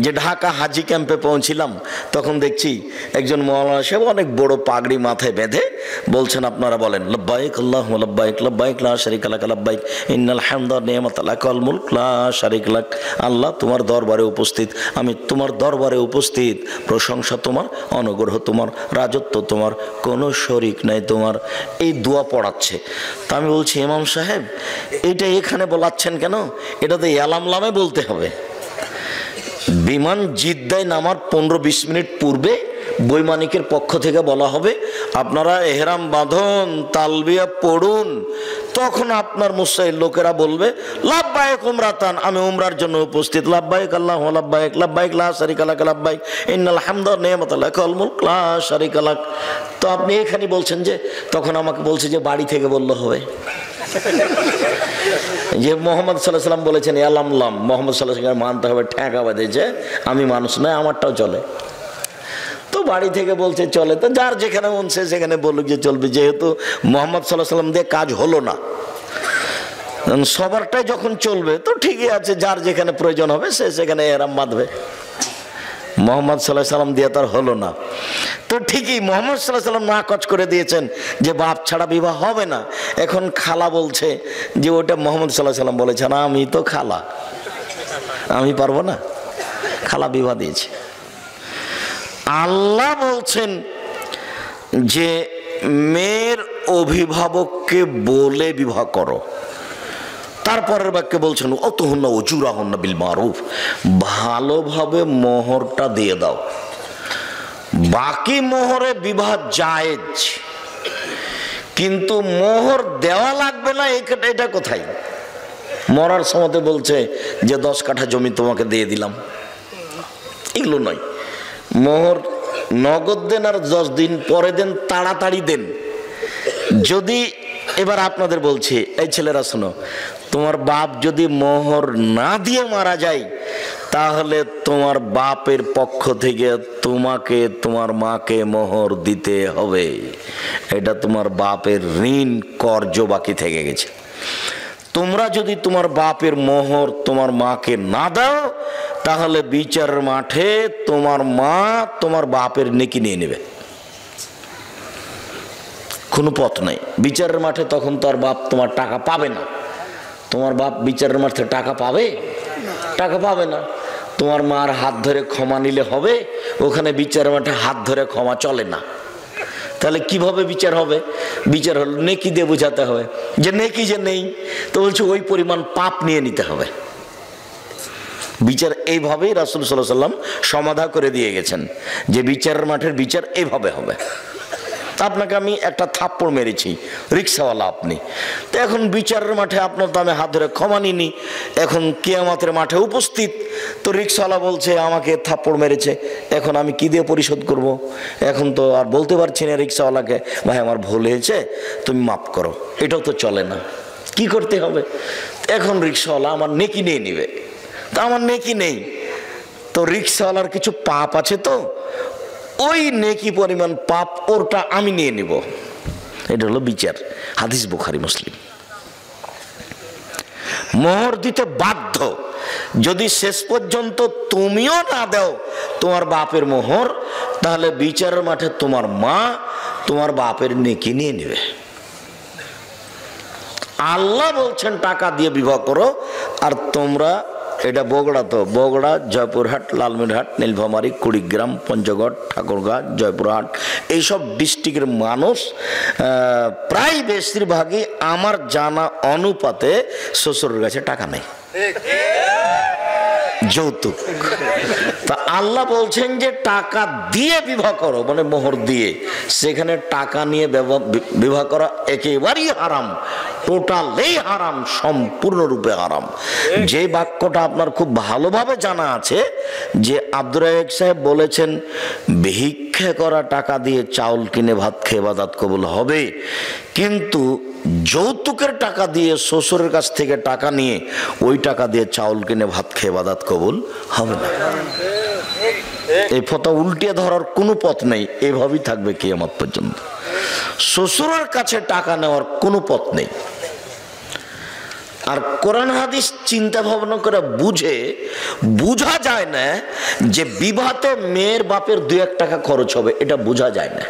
যে ঢাকা হাজি ক্যাম্পে পৌঁছিলাম, তখন দেখছি একজন মওলানা সাহেব অনেক বড় পাগড়ি মাথায় বেঁধে বলছেন, আপনারা বলেন লব্বাইক আল্লাহুম্মা লব্বাইক লব্বাইক লা শারীকা লাক লব্বাইক ইন্নাল হামদা ওয়া নি'মাতা লাক ওয়াল মুলক লা শারীকা লাক। আল্লাহ তোমার দরবারে উপস্থিত, আমি তোমার দরবারে উপস্থিত, প্রশংসা তোমার, অনুগ্রহ তোমার, রাজত্ব তোমার, কোনো শরীক নাই তোমার। এই দোয়া পড়াচ্ছে। তা আমি বলছি, ইমাম সাহেব এটা এখানে বলাচ্ছেন কেন? এটা তো এলামলামে বলতে হবে। বিমান জিদ্দায় নামার 15-20 মিনিট পূর্বে বৈমানিকের পক্ষ থেকে বলা হবে আপনারা এহরাম বাঁধুন, তালবিয়া পড়ুন। তখন আপনার মুসাইল লোকেরা বলবে লাব্বাইক উমরাতান, আমি উমরার জন্য উপস্থিত, লাব্বাইক আল্লাহুম্মা লাব্বাইক লব্বাইক লা শারীকা লাক লব্বাইক ইন্নাল হামদা ওয়া নি'মাতা লাক ওয়াল মুলক লা শারীকা লাক। তো আপনি এখানে বলছেন যে, তখন আমাকে বলছে যে বাড়ি থেকে বললে হবে যে মোহাম্মদ সাল্লাল্লাহু আলাইহি সাল্লাম বলেছেন এলামলাম, মোহাম্মদ সাল্লাল্লাহু আলাইহি সাল্লাম মানতে হবে, ঠেকা বাঁধেছে, আমি মানুষ নয়, আমারটাও চলে। তো বাড়ি থেকে বলছে চলে, তো যার যেখানে মন সে সেখানে বলুক যে চলবে, যেহেতু মোহাম্মদ সাল্লাল্লাহু আলাইহি সাল্লাম দিয়ে কাজ হলো না, সবারটাই যখন চলবে তো ঠিকই আছে, যার যেখানে প্রয়োজন হবে সে সেখানে এহরাম বাঁধবে। মোহাম্মদ সাল্লাল্লাহু আলাইহি সাল্লাম দিয়ে তার হলো না, তো ঠিকই মোহাম্মদ সাল্লাল্লাহু আলাইহি সাল্লাম নাকচ করে দিয়েছেন যে বাপ ছাড়া বিবাহ হবে না। এখন খালা বলছে যে ওটা মোহাম্মদ সাল্লাল্লাহু আলাইহি সাল্লাম বলেছেন, আমি তো খালা, আমি পারবো না, খালা বিবাহ দিয়েছে। আল্লাহ বলছেন যে মেয়ের অভিভাবককে বলে বিবাহ করো। তারপরের বাক্যে বলছেন অতহুন্না উজুরাহুন্না বিল মারুফ, ভালোভাবে মোহরটা দিয়ে দাও। বাকি মোহরে বিবাহ জায়েজ, কিন্তু মোহর দেওয়া লাগবে না, এটা কোথায়? মরার সময় বলছে যে 10 কাঠা জমি তোমাকে দিয়ে দিলাম, এগুলো নয়। মোহর নগদ দেন আর 10 দিন পরে দেন, তাড়াতাড়ি দেন। যদি এবার আপনাদের বলছি, এই ছেলেরা শোনো, তোমার বাপ যদি মোহর না দিয়ে মারা যায়, তাহলে তোমার বাপের পক্ষ থেকে তোমাকে তোমার মাকে মোহর দিতে হবে। এটা তোমার বাপের ঋণ কর্জ বাকি থেকে গেছে। তোমরা যদি তোমার বাপের মোহর তোমার মাকে না দাও, তাহলে বিচারের মাঠে তোমার মা তোমার বাপের নেকি নিয়ে নেবে, কোনো পথ নাই। বিচারের মাঠে তখন তো আর বাপ তোমার টাকা পাবে না। তোমার বাপ বিচারের মাঠে টাকা পাবে? টাকা পাবে না। তোমার মার হাত ধরে ক্ষমা নিলে হবে? ওখানে বিচারের মাঠে হাত ধরে ক্ষমা চলে না। তাহলে কিভাবে বিচার হবে? বিচার হলো নেকি দিয়ে বোঝাতে হবে, যে নেকি যে নেই, তো বলছে ওই পরিমাণ পাপ নিয়ে নিতে হবে। বিচার এইভাবেই রাসূল সাল্লাল্লাহু আলাইহি ওয়াসাল্লাম সমাধা করে দিয়ে গেছেন যে বিচারের মাঠের বিচার এইভাবে হবে। আপনাকে আমি একটা থাপ্পড় মেরেছি, রিক্সাওয়ালা আপনি, তো এখন বিচারের মাঠে আপনার তো আমি হাত ধরে ক্ষমা নিনি, এখন কিয়ামতের মাঠে উপস্থিত, তো রিক্সাওয়ালা বলছে আমাকে থাপ্পড় মেরেছে, এখন আমি কি দিয়ে পরিশোধ করব? এখন তো আর বলতে পারছি না রিক্সাওয়ালাকে ভাই আমার ভুল হয়েছে, তুমি মাফ করো, এটাও তো চলে না। কি করতে হবে? এখন রিক্সাওয়ালা আমার নেকি নিয়ে নিবে, তা আমার নেকি নেই, তো রিক্সাওয়ালার কিছু পাপ আছে, তো ওই নেকি পরিমাণ পাপ ওরটা আমি নিয়ে নিব। এটা হলো বিচার। হাদিস বুখারী মুসলিম। মোহর দিতে বাধ্য, যদি শেষ পর্যন্ত তুমিও না দাও তোমার বাপের মোহর, তাহলে বিচারের মাঠে তোমার মা তোমার বাপের নেকি নিয়ে নেবে। আল্লাহ বলছেন টাকা দিয়ে বিবাহ করো, আর তোমরা, এটা বগুড়া, তো বগুড়া, জয়পুরহাট, লালমিরহাট, নীলফামারী, কুড়িগ্রাম, পঞ্চগড়, ঠাকুরগাঁ, জয়পুরহাট, এইসব ডিস্ট্রিক্টের মানুষ প্রায় বেশিরভাগই আমার জানা অনুপাতে শ্বশুরের কাছে টাকা নেই, যৌতুক। তা আল্লাহ বলছেন যে টাকা দিয়ে বিবাহ করো, মানে মোহর দিয়ে। সেখানে টাকা নিয়ে বিবাহ করা একেবারেই হারাম, টোটালি হারাম, সম্পূর্ণরূপে হারাম। যে বাক্যটা আপনার খুব ভালোভাবে জানা আছে যে আব্দুর রাজ্জাক সাহেব বলেছেন ভিক্ষা করা টাকা দিয়ে চাউল কিনে ভাত খেয়ে ইবাদত কবুল হবে, কিন্তু যৌতুকের টাকা দিয়ে শ্বশুরের কাছ থেকে টাকা নিয়ে ওই টাকা দিয়ে চাউল কিনে ভাত খেয়ে ইবাদত কবুল হবে না। এই ফতোয়া উল্টিয়ে ধরার কোনো পথ নেই, এভাবেই থাকবে কিয়ামত পর্যন্ত। শ্বশুরের কাছে টাকা নেওয়ার কোনো পথ নেই। আর কোরআন হাদিস চিন্তা ভাবনা করে বুঝা যায় না যে বিবাহতে মেয়ের বাপের 2-1 টাকা খরচ হবে, এটা বোঝা যায় না।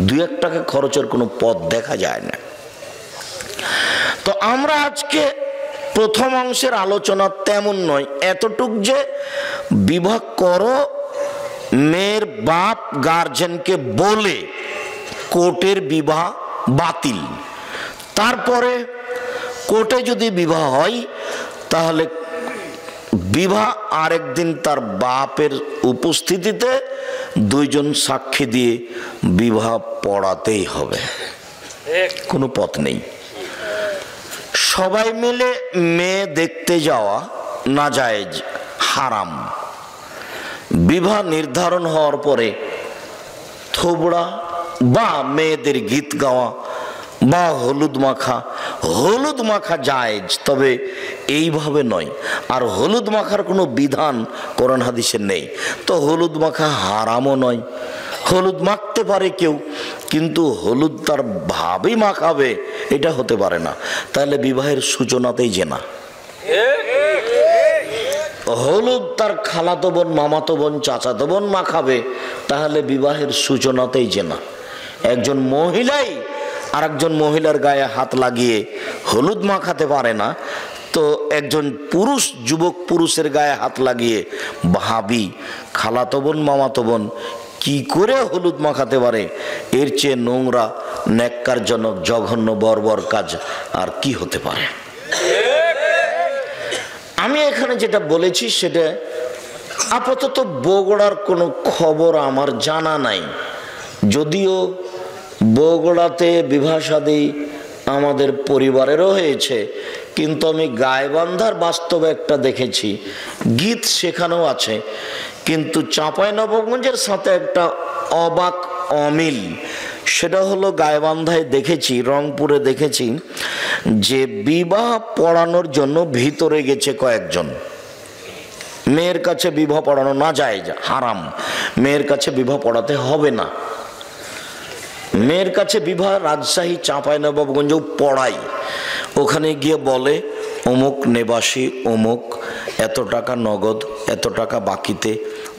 2-1 টাকা খরচের কোনো পথ দেখা যায় না। তো আমরা আজকে প্রথম অংশের আলোচনা তেমন নয়, এতটুক যে বিবাহ করো, মেয়ের বাপ গার্জেনকে বলে কোর্টের বিবাহ বাতিল, তারপরে কোর্টে যদি বিবাহ হয় তাহলে বিবাহ আরেকদিন তার বাপের উপস্থিতিতে 2 জন সাক্ষী দিয়ে বিবাহ পড়াতেই হবে, কোনো পথ নেই। সবাই মিলে মেয়ে দেখতে যাওয়া নাজায়েজ, হারাম। বিবাহ নির্ধারণ হওয়ার পরে থোবড়া বা মেয়েদের গীত গাওয়া বা হলুদ মাখা জায়েজ, তবে এইভাবে নয়। আর হলুদ মাখার কোনো বিধান কোরআন হাদিসে নেই, তো হলুদ মাখা হারামও নয়। হলুদ মাখতে পারে কেউ, কিন্তু হলুদ তার ভাবেই মাখাবে এটা হতে পারে না, তাহলে বিবাহের সূচনাতেই জেনা। হলুদ তার খালাতো বোন, মামাতো বোন, চাচাতো বোন মাখাবে, তাহলে বিবাহের সূচনাতেই জেনা। একজন মহিলাই আর একজন মহিলার গায়ে হাত লাগিয়ে হলুদ মাখাতে পারে না, তো একজন পুরুষ যুবক পুরুষের গায়ে হাত লাগিয়ে ভাবি, খালাতো বোন, মামাতো বোন কি করে হলুদ মাখাতে পারে? এর চেয়ে নোংরা, ন্যাক্কারজনক, জঘন্য, বর্বর কাজ আর কি হতে পারে? আমি এখানে যেটা বলেছি সেটা আপাতত বগুড়ার কোনো খবর আমার জানা নাই, যদিও বগুড়াতে বিবাহ শাদী আমাদের পরিবারেরও হয়েছে, কিন্তু আমি গাইবান্ধার বাস্তবে একটা দেখেছি, গীত সেখানেও আছে, কিন্তু চাঁপাইনবাবগঞ্জের সাথে একটা অবাক অমিল। সেটা হলো গাইবান্ধায় দেখেছি, রংপুরে দেখেছি যে বিবাহ পড়ানোর জন্য ভিতরে গেছে কয়েকজন। মেয়ের কাছে বিবাহ পড়ানো না যায়, হারাম, মেয়ের কাছে বিবাহ পড়াতে হবে না। মেয়ের কাছে বিবাহ রাজশাহী, চাঁপাইনবাবগঞ্জেও পড়াই। ওখানে গিয়ে বলে অমুক নিবাসী অমুক এত টাকা নগদ, এত টাকা বাকিতে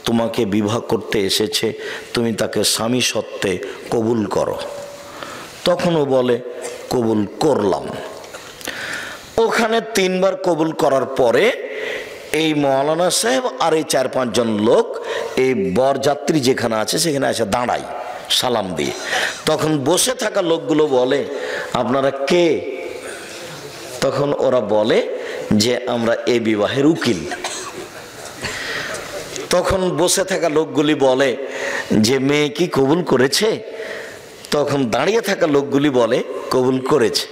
তোমাকে বিবাহ করতে এসেছে, তুমি তাকে স্বামী সত্ত্বে কবুল করো। তখনও বলে কবুল করলাম। ওখানে 3 বার কবুল করার পরে এই মৌলানা সাহেব আর এই 4-5 জন লোক এই বরযাত্রী যেখানে আছে সেখানে এসে দাঁড়ায় সালাম দিয়ে। তখন বসে থাকা লোকগুলো বলে আপনারা কে? তখন ওরা বলে যে আমরা এই বিবাহের উকিল। তখন বসে থাকা লোকগুলি বলে যে মেয়ে কি কবুল করেছে? তখন দাঁড়িয়ে থাকা লোকগুলি বলে কবুল করেছে।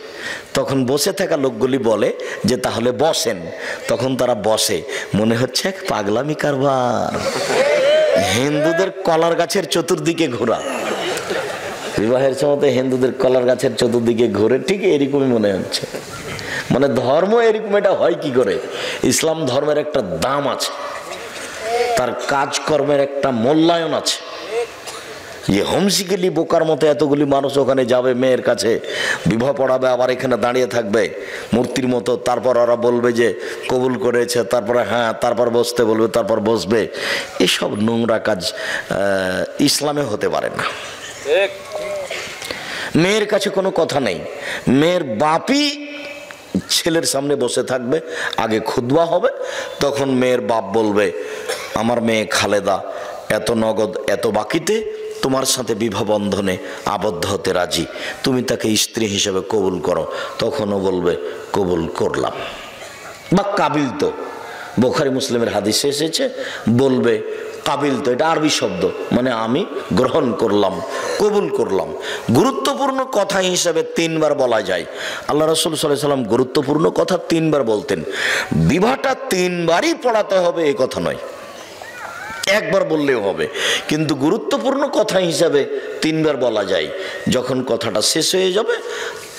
তখন বসে থাকা লোকগুলি বলে যে তাহলে বসেন। তখন তারা বসে, মনে হচ্ছে এক পাগলামি কারবার, হিন্দুদের কলার গাছের চতুর্দিকে ঘোরা। বিবাহের সময় হিন্দুদের কলার গাছের চতুর্দিকে ঘুরে, ঠিক এরকমই মনে হচ্ছে। মানে ধর্ম এরকম এটা হয় কি করে? ইসলাম ধর্মের একটা দাম আছে, তার কাজকর্মের একটা মূল্যায়ন আছে। যে হোমসিকেলি বোকার মতো এতগুলি মানুষ ওখানে যাবে, মেয়ের কাছে বিবাহ পড়াবে, আবার এখানে দাঁড়িয়ে থাকবে মূর্তির মতো, তারপর ওরা বলবে যে কবুল করেছে, তারপরে হ্যাঁ, তারপর বসতে বলবে, তারপর বসবে। এসব নোংরা কাজ ইসলামে হতে পারে না। মেয়ের কাছে কোনো কথা নেই, মেয়ের বাপই ছেলের সামনে বসে থাকবে, আগে খুতবা হবে, তখন মেয়ের বাপ বলবে আমার মেয়ে খালেদা এত নগদ এত বাকিতে তোমার সাথে বিবাহ বন্ধনে আবদ্ধ হতে রাজি, তুমি তাকে স্ত্রী হিসেবে কবুল করো। তখনও বলবে কবুল করলাম, বা কাবিল তো, বুখারী মুসলিমের হাদিসে এসেছে, বলবে কাবিল তো, এটা আরবি শব্দ, মানে আমি গ্রহণ করলাম, কবুল করলাম। গুরুত্বপূর্ণ কথা হিসাবে 3 বার বলা যায়। আল্লাহ রাসূল সাল্লাল্লাহু আলাইহি ওয়াসাল্লাম গুরুত্বপূর্ণ কথা 3 বার বলতেন। বিবাহটা 3 বারই পড়াতে হবে এই কথা নয়, 1 বার বললেও হবে, কিন্তু গুরুত্বপূর্ণ কথা হিসাবে 3 বার বলা যায়। যখন কথাটা শেষ হয়ে যাবে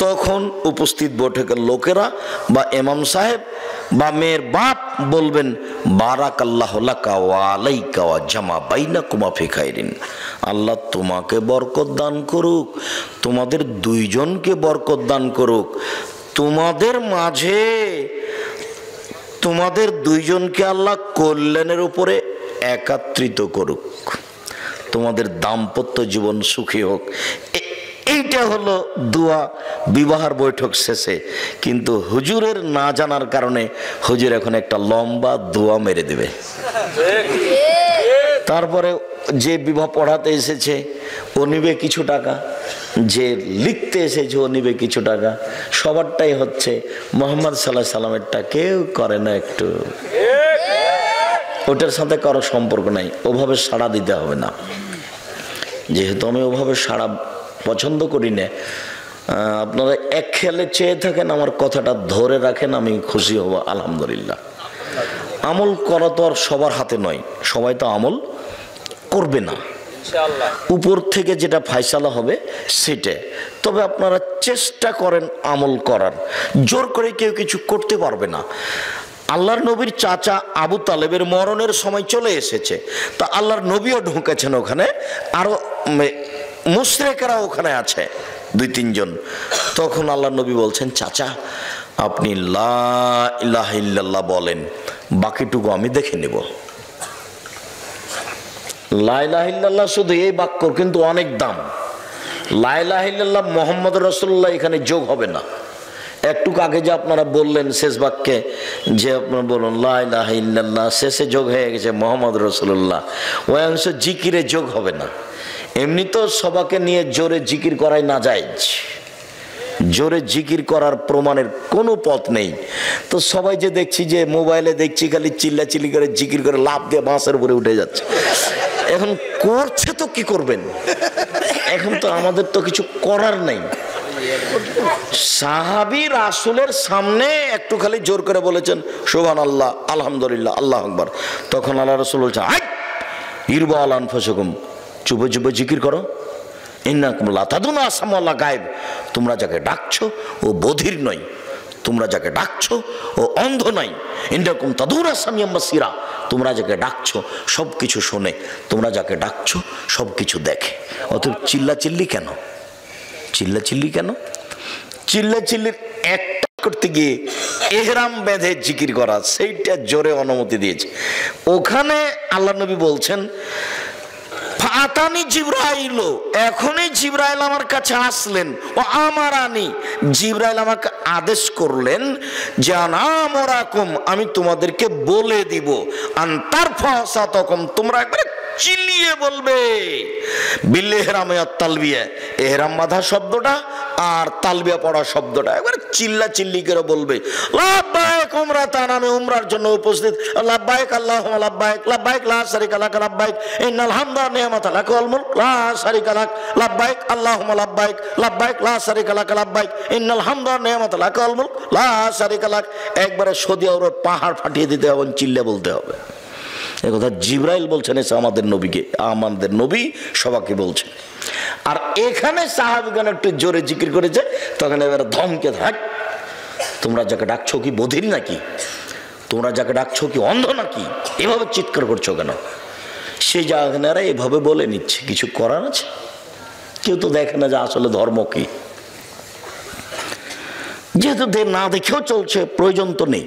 তখন উপস্থিত বৈঠকের লোকেরা বা ইমাম সাহেব বা মেয়ের বাপ বলবেন বারাকাল্লাহু লাকা ওয়া আলাইকা ওয়া জামা বাইনাকুমা ফি খাইরিন। আল্লাহ তোমাকে বরকত দান করুক, তোমাদের 2 জনকে বরকত দান করুক, তোমাদের মাঝে তোমাদের দুইজনকে আল্লাহ কল্যাণের উপরে একত্রিত করুক, তোমাদের দাম্পত্য জীবন সুখী হোক। এইটা হলো দোয়া বিবাহের বৈঠক শেষে। কিন্তু হুজুরের না জানার কারণে হুজুর এখন একটা লম্বা দোয়া মেরে দেবে। তারপরে যে বিবাহ পড়াতে এসেছে ও নিবে কিছু টাকা, যে লিখতে এসেছে ও নিবে কিছু টাকা। সবারটাই হচ্ছে মুহাম্মদ সাল্লাল্লাহু আলাইহি সাল্লামেরটা কেউ করে না একটু, ওটার সাথে কারো সম্পর্ক নাই, ওভাবে সাড়া দিতে হবে না। যেহেতু আমি ওভাবে সাড়া পছন্দ করি না, আপনারা এক খেয়ালে চেয়ে থাকেন, আমার কথাটা ধরে রাখেন, আমি খুশি হব আলহামদুলিল্লাহ। আমল করা তো আর সবার হাতে নয়, সবাই তো আমল করবে না, উপর থেকে যেটা ফায়সালা হবে সেটা। তবে আপনারা চেষ্টা করেন আমল করার, জোর করে কেউ কিছু করতে পারবে না। আল্লাহর নবীর চাচা আবু তালেবের মরণের সময় চলে এসেছে, তা আল্লাহর নবীও ঢুকেছেন ওখানে, আরো মুশরিকরা ওখানে আছে 2-3 জন। তখন আল্লাহর নবী বলছেন, চাচা আপনি লা ইলাহা ইল্লাল্লাহ বলেন, বাকিটুকু আমি দেখে নেব। লা ইলাহা ইল্লাল্লাহ শুধু এই বাক্য কিন্তু অনেক দাম। লা ইলাহা ইল্লাল্লাহ মুহাম্মদ রাসূলুল্লাহ এখানে যোগ হবে না। একটু আগে যে আপনারা বললেন শেষ বাক্যে যে আপনারা বলুন লা ইলাহা ইল্লাল্লাহ, শেষে যোগ হয়ে গেছে মুহাম্মদ রাসূলুল্লাহ, ওই অংশ জিকিরে যোগ হবে না। এমনি তো সবাকে নিয়ে জোরে জিকির করাই না জায়েজ, জোরে জিকির করার প্রমাণের কোনো পথ নেই। তো সবাই যে দেখছি যে মোবাইলে দেখছি খালি চিল্লাচিল্লি করে জিকির করে লাফ দিয়ে বাঁশের উপরে উঠে যাচ্ছে। এখন করছে তো কি করবেন, এখন তো আমাদের তো কিছু করার নাই। সাহাবী রাসূলের সামনে একটু খালি জোর করে বলেছেন সুবহানাল্লাহ, আলহামদুলিল্লাহ, আল্লাহু আকবার। তখন আল্লাহ রাসূল বলছেন, আই ইরবা আল আনফুসাকুম, চুপে চুপে জিকির করো। ইন্নাকুম লা তাদুনা আসামাল্লাহ গায়েব, তোমরা যাকে ডাকছো ও বধির নয়, তোমরা যাকে ডাকছো ও অন্ধ নয়। ইন্নাকুম তাদুনা সামিয়াম বাসীরা, তোমরা যাকে ডাকছো সব কিছু শোনে, তোমরা যাকে ডাকছো সব কিছু দেখে। অতএব চিল্লাচিল্লি কেন, চিল্লাচিল্লি কেন? চিল্লাচিল্লির একটা করতে গিয়ে ইহরাম বেঁধে জিকির করা, সেইটা জোরে অনুমতি দিয়েছে। ওখানে আল্লাহ নবী বলছেন, ফাতানি জিবরাইল, এখনই জিবরাইল আমার কাছে আসলেন, ও আমারানি, জিবরাইল আমাকে আদেশ করলেন যে আনামরাকুম, আমি তোমাদেরকে বলে দিব, আনতার ফাসাতকুম, তোমরা একবারে চিল্লিয়ে বলবে বিল ইহরামে আর তালবিয়া, ইহরাম বাঁধা শব্দটা আর তালবিয়া পড়া শব্দটা একবারে চিল্লা চিল্লি করে বলবে। লাব্বাইক উমরাতান, আমি উমরার জন্য উপস্থিত। লাব্বাইক আল্লাহুম্মা লাব্বাইক, লাব্বাইক লা শারীকা লাক, লাব্বাইক ইন্নাল হামদা ওয়া নি'মাতা লাক ওয়াল মুলক লা শারীকা লাক, লাব্বাইক আল্লাহুম্মা লাব্বাইক, লাব্বাইক লা শারীকা লাক, লাব্বাইক ইন্নাল হামদা ওয়া নি'মাতা লাক ওয়াল মুলক লা শারীকা লাক। একবারে সদিয়া ওর পাহাড় ফাটিয়ে দিতে হবে, চিল্লে বলতে হবে। এ কথা জিবরাইল বলছেন, এসে আমাদের নবীকে, আমাদের নবী সবাইকে বলছেন। আর এখানে সাহাবীগণ একটু জোরে জিকির করেছে, তখন এবার ধমকে, থাক তোমরা যাকে ডাকছো কি বধির নাকি, তোমরা যাকে ডাকছো কি অন্ধ নাকি, এভাবে চিৎকার করছো কেন? সেই জায়গারা এভাবে বলে নিচ্ছে, কিছু করার আছে? কেউ তো দেখে না যে আসলে ধর্ম কি। যেহেতু না দেখেও চলছে, প্রয়োজন তো নেই।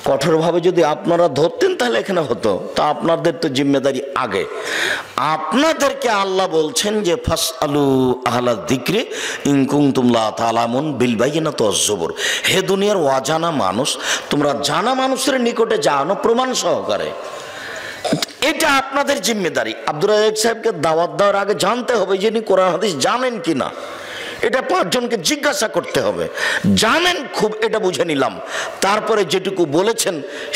কঠোরভাবে যদি আপনারা ধরতেন তাহলে এখানে হতো, তা আপনাদের তো জিম্মেদারি আগে। আপনাদেরকে আল্লাহ বলছেন যে ফাসআলু আহলা যিকরি ইন কুনতুম লা তা'লামুন বিল বাইয়িনাতি ওয়াজ জুবুর, হে দুনিয়ার অজানা মানুষ, তোমরা জানা মানুষের নিকটে যাও প্রমাণ সহকারে। এটা আপনাদের জিম্মেদারি। আব্দুর রাজ্জাক সাহেবকে দাওয়াত দেওয়ার আগে জানতে হবে যে ইনি কোরআন হাদিস জানেন কিনা, এটা 5 জনকে জিজ্ঞাসা করতে হবে। জানেন খুব, এটা বুঝে নিলাম। তারপরে যেটুকু বলেছেন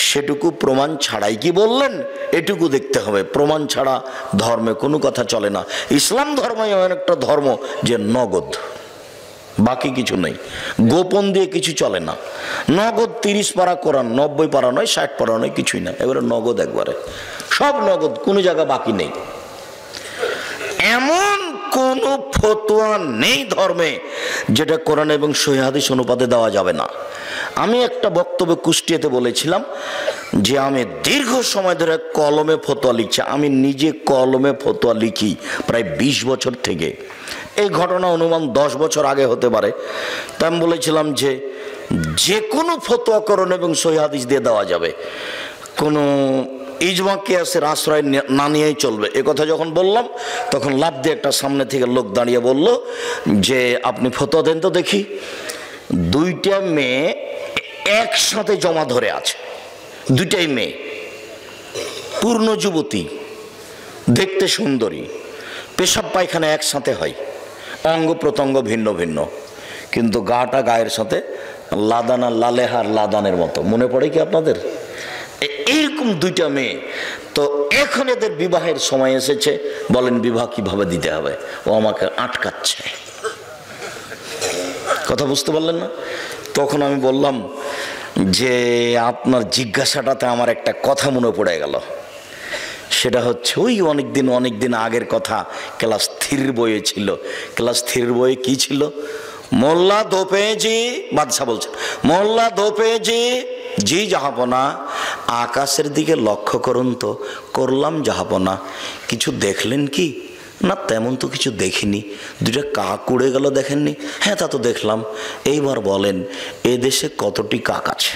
সেটুকু প্রমাণ ছাড়াই কি বললেন, এটুকু দেখতে হবে। প্রমাণ ছাড়া ধর্মে কোনো কথা চলে না। ইসলাম ধর্ম এমন একটা ধর্ম যে নগদ, বাকি কিছু নেই, গোপন দিয়ে কিছু চলে না। নগদ 30 পারা কোরআন, 90 পারা নয়, 60 পারা নয়, কিছুই না, এবারে নগদ, একবারে সব নগদ, কোনো জায়গা বাকি নেই। এমন কোন ফতোয়া নেই ধর্মে যেটা কোরআন এবং সহিহ হাদিস অনুপাতে দেওয়া যাবে না। আমি একটা বক্তব্যে কুষ্টিয়াতে বলেছিলাম যে আমি দীর্ঘ সময় ধরে কলমে ফতোয়া লিখছি। আমি নিজে কলমে ফতোয়া লিখি প্রায় 20 বছর থেকে। এই ঘটনা অনুমান 10 বছর আগে হতে পারে। তা আমি বলেছিলাম যে কোনো ফতোয়াকরণ এবং সহিহ হাদিস দিয়ে দেওয়া যাবে, কোনো ইজমা কিয়াসের আশ্রয় না নিয়েই চলবে। এ কথা যখন বললাম তখন লাফ দিয়ে একটা সামনে থেকে লোক দাঁড়িয়ে বলল যে আপনি ফতোয়া দেন তো দেখি। 2টা মেয়ে একসাথে জমা ধরে আছে, 2টাই মেয়ে, পূর্ণ যুবতী, দেখতে সুন্দরী, পেশাব পায়খানা একসাথে হয়, অঙ্গ প্রত্যঙ্গ ভিন্ন ভিন্ন, কিন্তু গাটা গায়ের সাথে লাদানা লালেহার লাদানের মতো। মনে পড়ে কি আপনাদের? এইরকম 2টা মেয়ে। তো এখন এদের বিবাহের সময় এসেছে, বলেন বিবাহ কিভাবে দিতে হবে? ও আমাকে আটকাচ্ছে। কথা বুঝতে পারলেন না? তখন আমি বললাম যে আপনার জিজ্ঞাসাটাতে আমার একটা কথা মনে পড়ে গেল। সেটা হচ্ছে ওই অনেক দিন আগের কথা, ক্লাস 3 বইয়ে ছিল। ক্লাস 3 বইয়ে কি ছিল? মোল্লা দোপেজি, বাদশাহ বলছে, মোল্লা দোপেজি জি জাহাপনা, আকাশের দিকে লক্ষ্য করুন তো। করলাম জাহাপনা। কিছু দেখলেন কি? না তেমন তো কিছু দেখিনি। 2টা কাক উড়ে গেল, দেখেননি? হ্যাঁ তা তো দেখলাম। এইবার বলেন এ দেশে কতটি কাক আছে?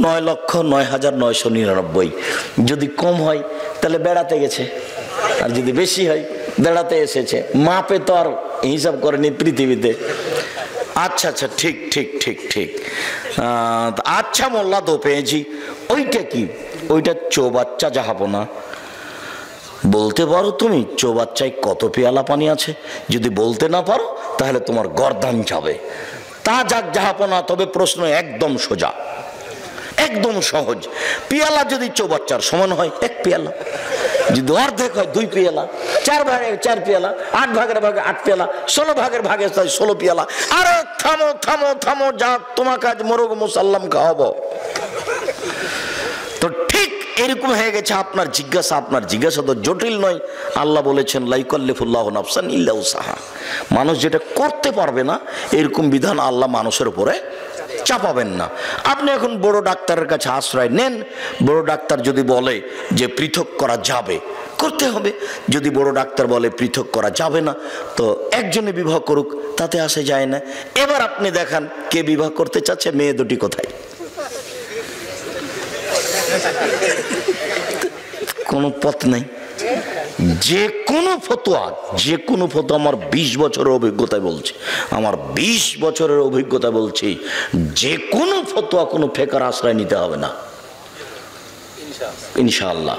9,09,999। যদি কম হয় তাহলে বেড়াতে গেছে, আর যদি বেশি হয় বেড়াতে এসেছে। মাপে তো আর হিসাব করেনি পৃথিবীতে। আচ্ছা ঠিক ঠিক ঠিক ঠিক। আচ্ছা মোল্লা দোপেজি, ওইটা কি? ওইটা চৌবাচ্চা জাহাপনা। বলতে পারো তুমি চৌবাচ্চায় কত পেয়ালা পানি আছে? যদি বলতে না পারো তাহলে তোমার গর্দান যাবে। তা যাক জাহাপনা, তবে প্রশ্ন একদম সোজা, একদম সহজ। পেয়ালা যদি চৌবাচ্চার সমান হয় 1 পেয়ালা, যদি অর্ধেক হয় 2 পেয়ালা, 4 ভাগে 4 পেয়ালা, 8 ভাগের ভাগে 8 পেয়ালা, 16 ভাগের ভাগে 16 পেয়ালা। আরে থামো থামো থামো, যা তোমাকে আজ মোরগ মুসাল্লাম খাওয়াবো। তো ঠিক এরকম হয়ে গেছে আপনার জিজ্ঞাসা। আপনার জিজ্ঞাসা তো জটিল নয়। আল্লাহ বলেছেন লা ইউকাল্লিফুল্লাহু নাফসান ইল্লা উসাহা। মানুষ যেটা করতে পারবে না এরকম বিধান আল্লাহ মানুষের উপরে চাপাবেন না। আপনি এখন বড় ডাক্তারের কাছে আশ্রয় নেন। বড় ডাক্তার যদি বলে যে পৃথক করা যাবে, করতে হবে। যদি বড় ডাক্তার বলে পৃথক করা যাবে না, তো একজনে বিবাহ করুক, তাতে আসে যায় না। এবার আপনি দেখান কে বিবাহ করতে চাচ্ছে, মেয়ে 2টি কোথায়? কোনো পথ নেই। যে কোনো ফতোয়া আমার 20 বছরের অভিজ্ঞতা বলছি, আমার 20 বছরের অভিজ্ঞতা বলছি, যে কোনো ফতোয়া কোনো ফেকার আশ্রয় নিতে হবে না ইনশাআল্লাহ।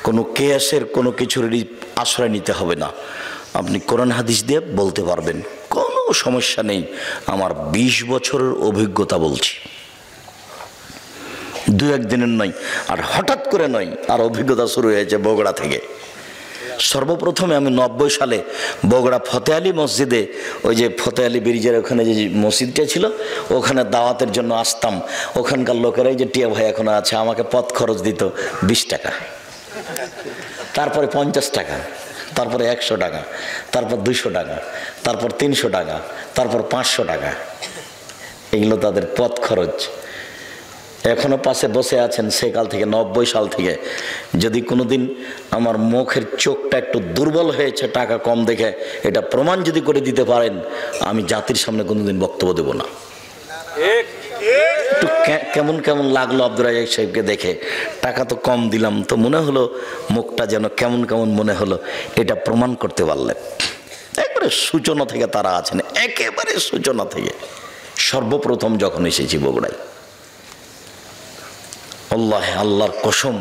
কোনো কেয়াসের কোনো কিছুর আশ্রয় নিতে হবে না। আপনি কোরআন হাদিস দিয়ে বলতে পারবেন, কোনো সমস্যা নেই। আমার 20 বছরের অভিজ্ঞতা বলছি, 2-1 দিনের নয়, আর হঠাৎ করে নয়। আর অভিজ্ঞতা শুরু হয়েছে বগুড়া থেকে। সর্বপ্রথমে আমি 90 সালে বগুড়া ফতে আলী মসজিদে, ওই যে ফতে আলী ব্রিজের ওখানে যে মসজিদটা ছিল, ওখানে দাওয়াতের জন্য আসতাম। ওখানকার লোকেরাই যে টিয়া ভাই এখনো আছে, আমাকে পথ খরচ দিত 20 টাকা, তারপরে 50 টাকা, তারপরে 100 টাকা, তারপর 200 টাকা, তারপর 300 টাকা, তারপর 500 টাকা। এগুলো তাদের পথ খরচ। এখনো পাশে বসে আছেন সেকাল থেকে, 90 সাল থেকে। যদি কোনোদিন আমার মুখের চোখটা একটু দুর্বল হয়েছে টাকা কম দেখে, এটা প্রমাণ যদি করে দিতে পারেন, আমি জাতির সামনে কোনোদিন বক্তব্য দেব না। একটু কেমন কেমন লাগলো আব্দুর রাজ্জাক সাহেবকে দেখে। টাকা তো কম দিলাম, তো মনে হলো মুখটা যেন কেমন কেমন মনে হলো। এটা প্রমাণ করতে পারলেন। একবারে সূচনা থেকে তারা আছেন, একেবারে সূচনা থেকে। সর্বপ্রথম যখন এসেছি বগুড়ায়, আল্লাহ আল্লাহর কসম,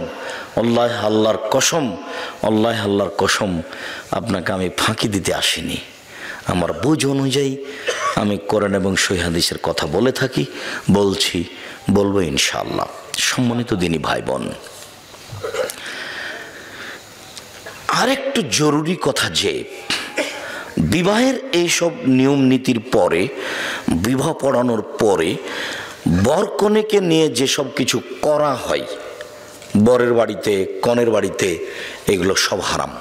আল্লাহ আল্লাহর কসম, আল্লাহ আল্লাহর কসম, আপনাকে আমি ফাঁকি দিতে আসিনি। আমার বুঝ অনুযায়ী আমি কোরআন এবং সহিহ হাদিসের কথা বলে থাকি, বলবো ইনশাআল্লাহ। সম্মানিত দিনী ভাই বোন, আরেকটু জরুরি কথা যে বিবাহের এইসব নিয়ম নীতির পরে, বিবাহ পড়ানোর পরে বর কনেকে নিয়ে যেসব কিছু করা হয় বরের বাড়িতে কনের বাড়িতে, এগুলো সব হারাম।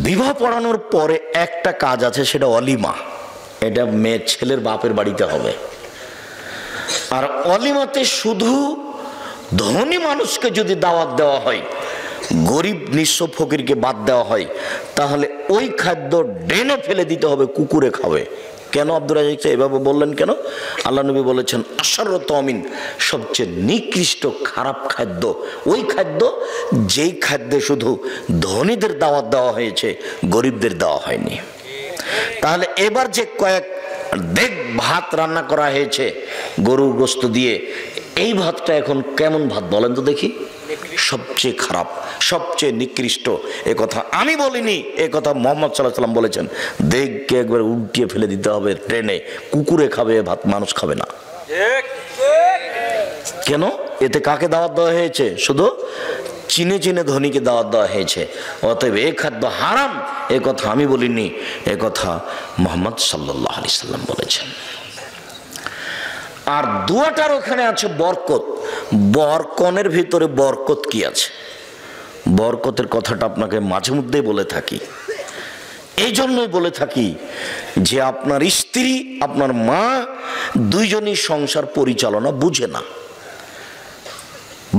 বিবাহ পড়ানোর পরে একটা কাজ আছে, সেটা অলিমা। এটা মেয়ে ছেলের বাপের বাড়িতে হবে। আর অলিমাতে শুধু ধনী মানুষকে যদি দাওয়াত দেওয়া হয়, গরিব নিঃস্ব ফকিরকে বাদ দেওয়া হয়, তাহলে ওই খাদ্য ড্রেনে ফেলে দিতে হবে, কুকুরে খাবে। কেন আব্দুর রাজ্জাক এভাবে বললেন কেন? আল্লাহ নবী বলেছেন আশারত আমিন, সবচেয়ে নিকৃষ্ট খারাপ খাদ্য ওই খাদ্য যেই খাদ্যে শুধু ধনীদের দাওয়াত দেওয়া হয়েছে, গরিবদের দেওয়া হয়নি। তাহলে এবার যে কয়েক দেগ ভাত রান্না করা হয়েছে গরুর গোস্ত দিয়ে, এই ভাতটা এখন কেমন ভাত বলেন তো দেখি? সবচেয়ে খারাপ, সবচেয়ে নিকৃষ্ট। এ কথা আমি বলিনি, এ কথা মুহাম্মদ সাল্লাল্লাহু আলাইহি ওয়াসাল্লাম বলেছেন। দেখকে একবার উল্টিয়ে ফেলে দিতে হবে ট্রেনে, কুকুরে খাবে ভাত, মানুষ খাবে না। কেন? এতে কাকে দাওয়াত দেওয়া হয়েছে? শুধু চিনে চিনে ধনীকে দাওয়াত দেওয়া হয়েছে। অতএব এই খাদ্য হারাম, এ কথা আমি বলিনি, এ কথা মুহাম্মদ সাল্লাল্লাহু আলাইহি ওয়াসাল্লাম বলেছেন। আর দুয়াটার ওখানে আছে বরকত। বরকনের ভিতরে বরকত কি আছে? বরকতের কথাটা আপনাকে মাঝে মধ্যেই বলে থাকি, এই জন্যই বলে থাকি যে আপনার স্ত্রী, আপনার মা দুইজনই সংসার পরিচালনা বুঝে না।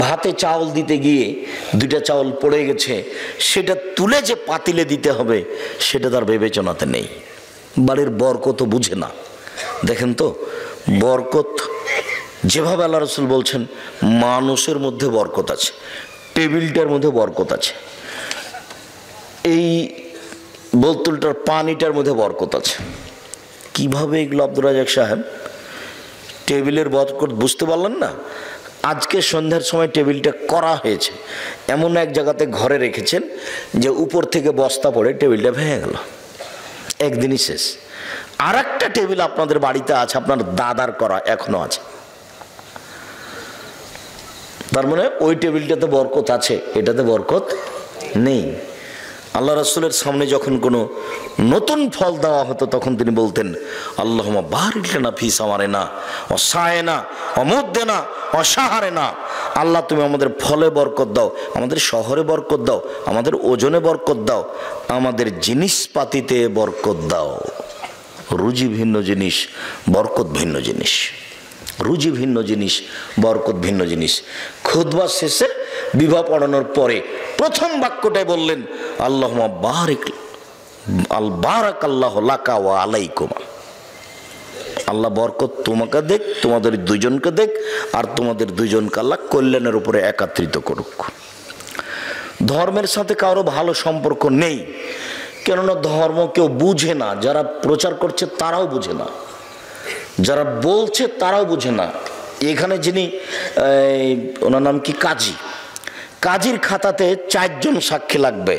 ভাতে চাউল দিতে গিয়ে দুইটা চাউল পড়ে গেছে, সেটা তুলে যে পাতিলে দিতে হবে সেটা তার বিবেচনাতে নেই। বাড়ির বরকত বুঝে না। দেখেন তো, বরকত যেভাবে আল্লাহ রাসূল বলছেন, মানুষের মধ্যে বরকত আছে, টেবিলটার মধ্যে বরকত আছে, এই বোতলটার পানিটার মধ্যে বরকত আছে। কিভাবে এগুলো আব্দুর রাজ্জাক সাহেব? টেবিলের বরকত বুঝতে পারলেন না? আজকে সন্ধ্যার সময় টেবিলটা করা হয়েছে, এমন এক জায়গাতে ঘরে রেখেছেন যে উপর থেকে বস্তা পড়ে টেবিলটা ভেঙে গেল, একদিনই শেষ। আর একটা টেবিল আপনাদের বাড়িতে আছে, আপনার দাদার করা, এখনো আছে। তার মানে ওই টেবিলটাতে বরকত আছে, এটাতে বরকত নেই। আল্লাহ রাসূলের সামনে যখন কোনো নতুন ফল দেওয়া হতো তখন তিনি বলতেন, আল্লাহুম্মা বারিক লানা ফি সামারিনা ওয়া সায়না ওয়া মুদ্দিনা ওয়া শাহরিনা। আল্লাহ তুমি আমাদের ফলে বরকত দাও, আমাদের শহরে বরকত দাও, আমাদের ওজনে বরকত দাও, আমাদের জিনিসপাতিতে বরকত দাও। রুজি ভিন্ন জিনিস, বরকত ভিন্ন জিনিস। রুজি ভিন্ন জিনিস, বরকত ভিন্ন জিনিস। খুতবা শেষে বিবাহ পড়ানোর পরে প্রথম বাক্যটাই বললেন, আল্লাহুম্মা বারিক বারাকাল্লাহু লাকা ওয়া আলাইকুমা। আল্লাহ বরকত তোমাকে দেখ, তোমাদের দুইজনকে দেখ, আর তোমাদের দুইজনকে আল্লাহ কল্যাণের উপরে একত্রিত করুক। ধর্মের সাথে কারো ভালো সম্পর্ক নেই, কেননা ধর্ম কেউ বুঝে না। যারা প্রচার করছে তারাও বুঝে না, যারা বলছে তারাও বুঝে না। এখানে যিনি, ওনার নাম কি, কাজী, কাজীর খাতাতে 4 জন সাক্ষী লাগবে।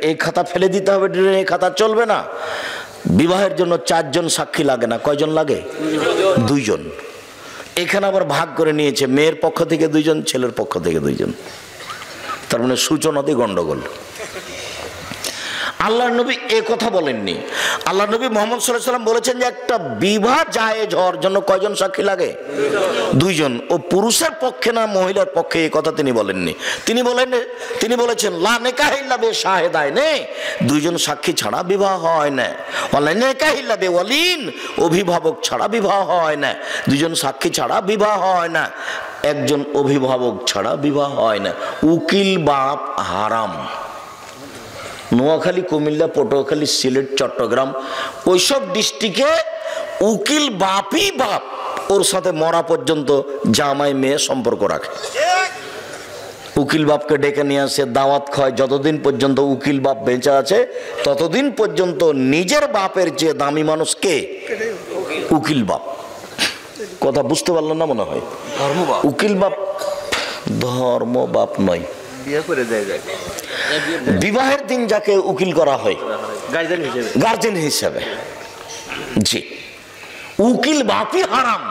এই খাতা ফেলে দিতে হবে, এই খাতা চলবে না। বিবাহের জন্য 4 জন সাক্ষী লাগে না, কয়জন লাগে? 2 জন। এখানে আবার ভাগ করে নিয়েছে, মেয়ের পক্ষ থেকে 2 জন, ছেলের পক্ষ থেকে 2 জন। তার মানে সূচনাতে গন্ডগোল। আল্লাহ নবী এ কথা বলেননি। আল্লাহ নবী মুহাম্মদ সাল্লাল্লাহু আলাইহি ওয়াসাল্লাম বলেছেন যে একটা বিবাহ জায়েজ হওয়ার জন্য কয়জন সাক্ষী লাগে? 2 জন। ও পুরুষের পক্ষে না মহিলার পক্ষে, এই কথা তিনি বলেননি। তিনি বলেছেন লা নিকাহা ইল্লা বি শাহিদাইনে, 2 জন সাক্ষী ছাড়া বিবাহ হয় না। ওয়ালা নিকাহা ইল্লা বি ওয়ালিন, অভিভাবক ছাড়া বিবাহ হয় না। 2 জন সাক্ষী ছাড়া বিবাহ হয় না, 1 জন অভিভাবক ছাড়া বিবাহ হয় না। উকিল বাপ হারাম। নোয়াখালী, কুমিল্লা, পটুয়াখালী, সিলেট, চট্টগ্রাম, ওইসব ডিস্ট্রিক্টে উকিল বাপই বাপ, ওর সাথে মরা পর্যন্ত জামাই মেয়ে সম্পর্ক রাখে। উকিল বাপকে ডেকে নিয়ে আসে, দাওয়াত খায়। যতদিন পর্যন্ত উকিল বাপ বেঁচে আছে ততদিন পর্যন্ত নিজের বাপের চেয়ে দামি মানুষ কে? উকিল বাপ। কথা বুঝতে পারলেন না মনে হয়? উকিল বাপ ধর্ম বাপ নয়। বিবাহের দিন যাকে উকিল করা হয় গার্জেন হিসেবে, জি, উকিল বাপই হারাম।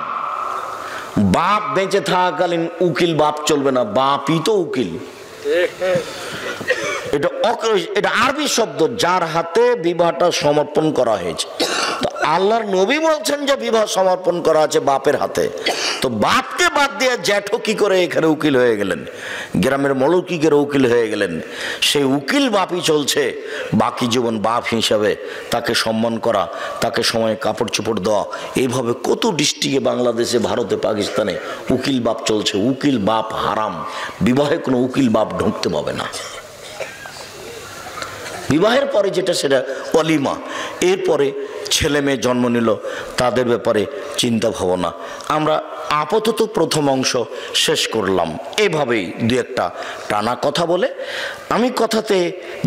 বাপ বেঁচে থাকাকালীন উকিল বাপ চলবে না, বাপই তো উকিল। এটা আরবি শব্দ, যার হাতে বিবাহটা সমর্পণ করা হয়েছে। তো আল্লাহর নবী বলছেন যে বিবাহ সমর্পণ করা আছে বাপের হাতে, তো বাপকে বাদ দিয়ে জ্যাঠো কি করে এখানে উকিল হয়ে গেলেন, গ্রামের মৌলকিকের উকিল হয়ে গেলেন? সেই উকিল বাপই চলছে বাকি জীবন বাপ হিসাবে, তাকে সম্মান করা, তাকে সময়ে কাপড় চোপড় দেওয়া, এইভাবে কত ডিস্ট্রিক্টে বাংলাদেশে, ভারতে, পাকিস্তানে উকিল বাপ চলছে। উকিল বাপ হারাম, বিবাহে কোনো উকিল বাপ ঢুকতে পাবে না। বিবাহের পরে যেটা সেটা অলিমা, এরপরে ছেলে মেয়ে জন্ম নিল তাদের ব্যাপারে চিন্তা ভাবনা। আমরা আপাতত প্রথম অংশ শেষ করলাম। এভাবেই দু একটা টানা কথা বলে আমি কথাতে,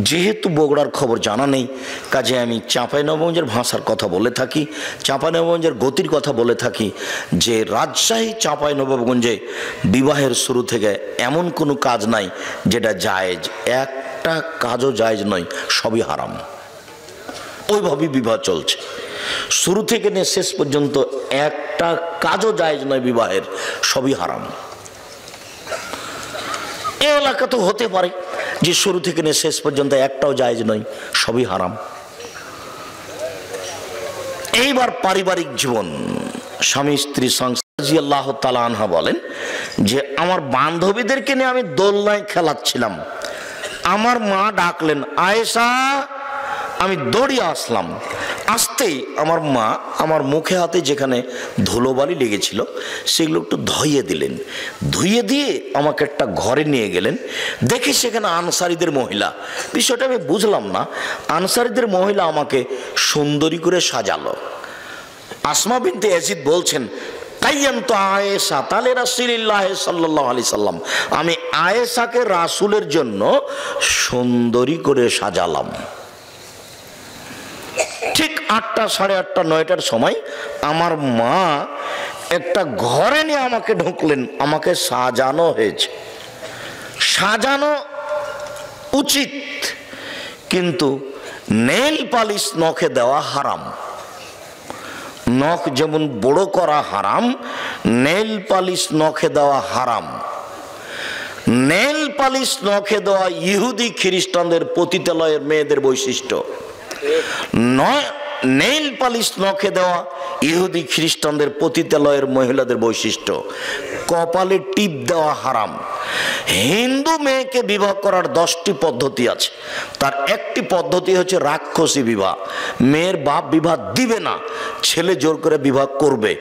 যেহেতু বগুড়ার খবর জানা নেই, কাজে আমি চাঁপাইনবাবগঞ্জের ভাষার কথা বলে থাকি, চাঁপাইনবাবগঞ্জের গতির কথা বলে থাকি যে রাজশাহী চাঁপাইনবাবগঞ্জে বিবাহের শুরু থেকে এমন কোনো কাজ নাই যেটা জায়েজ, একটা কাজও জায়েজ নয়, সবই হারাম। ওইভাবেই বিবাহ চলছে শুরু থেকে নিয়ে শেষ পর্যন্ত, একটা কাজও জায়েজ নয় বিবাহের, সবই হারাম। এই এলাকা তো হতে পারে যে শুরু থেকে নিয়ে শেষ পর্যন্ত একটাও জায়েজ নয়, সবই হারাম। এইবার পারিবারিক জীবন, স্বামী স্ত্রী সংসার। আল্লাহ তাআলা আনহা বলেন যে আমার বান্ধবীদেরকে নিয়ে আমি দোলনায় খেলাচ্ছিলাম, আমার মা ডাকলেন আয়েশা, আমি দৌড়িয়ে আসলাম। আসতেই আমার মা আমার মুখে হাতে যেখানে ধুলোবালি লেগেছিল সেগুলো একটু ধুইয়ে দিলেন, ধুইয়ে দিয়ে আমাকে একটা ঘরে নিয়ে গেলেন। দেখি সেখানে আনসারীদের মহিলা, বিষয়টা আমি বুঝলাম না, আনসারীদের মহিলা আমাকে সুন্দরী করে সাজালো। আসমা বিনতে ইয়াজিদ বলছেন কাইয়ামতু আয়েশা তালে রাসূলুল্লাহ সাল্লাল্লাহু আলাইহি সাল্লাম, আমি আয়েশাকে রাসূলের জন্য সুন্দরী করে সাজালাম। ঠিক 8টা, 8:30, 9টার সময় আমার মা একটা ঘরে নিয়ে আমাকে ঢুকলেন, আমাকে সাজানো হয়েছে। সাজানো উচিত, কিন্তু নেল পালিশ নখে দেওয়া হারাম। নখ যেমন বড় করা হারাম, নেল পালিশ নখে দেওয়া হারাম। নেল পালিশ নখে দেওয়া ইহুদি খ্রিস্টানদের পতিতালয়ের মেয়েদের বৈশিষ্ট্য নয়, নেল পালিশ নখে দেওয়া ইহুদি খ্রিস্টানদের পতিতালয়ের মহিলাদের বৈশিষ্ট্য। কপালে টিপ দেওয়া হারাম। হিন্দু মেয়েকে বিবাহ করার 10টি পদ্ধতি আছে, তার একটি পদ্ধতি হচ্ছে রাক্ষসী বিবাহ। মেয়ের বাপ বিবাহ দিবে না, ছেলে জোর করে বিবাহ করবে।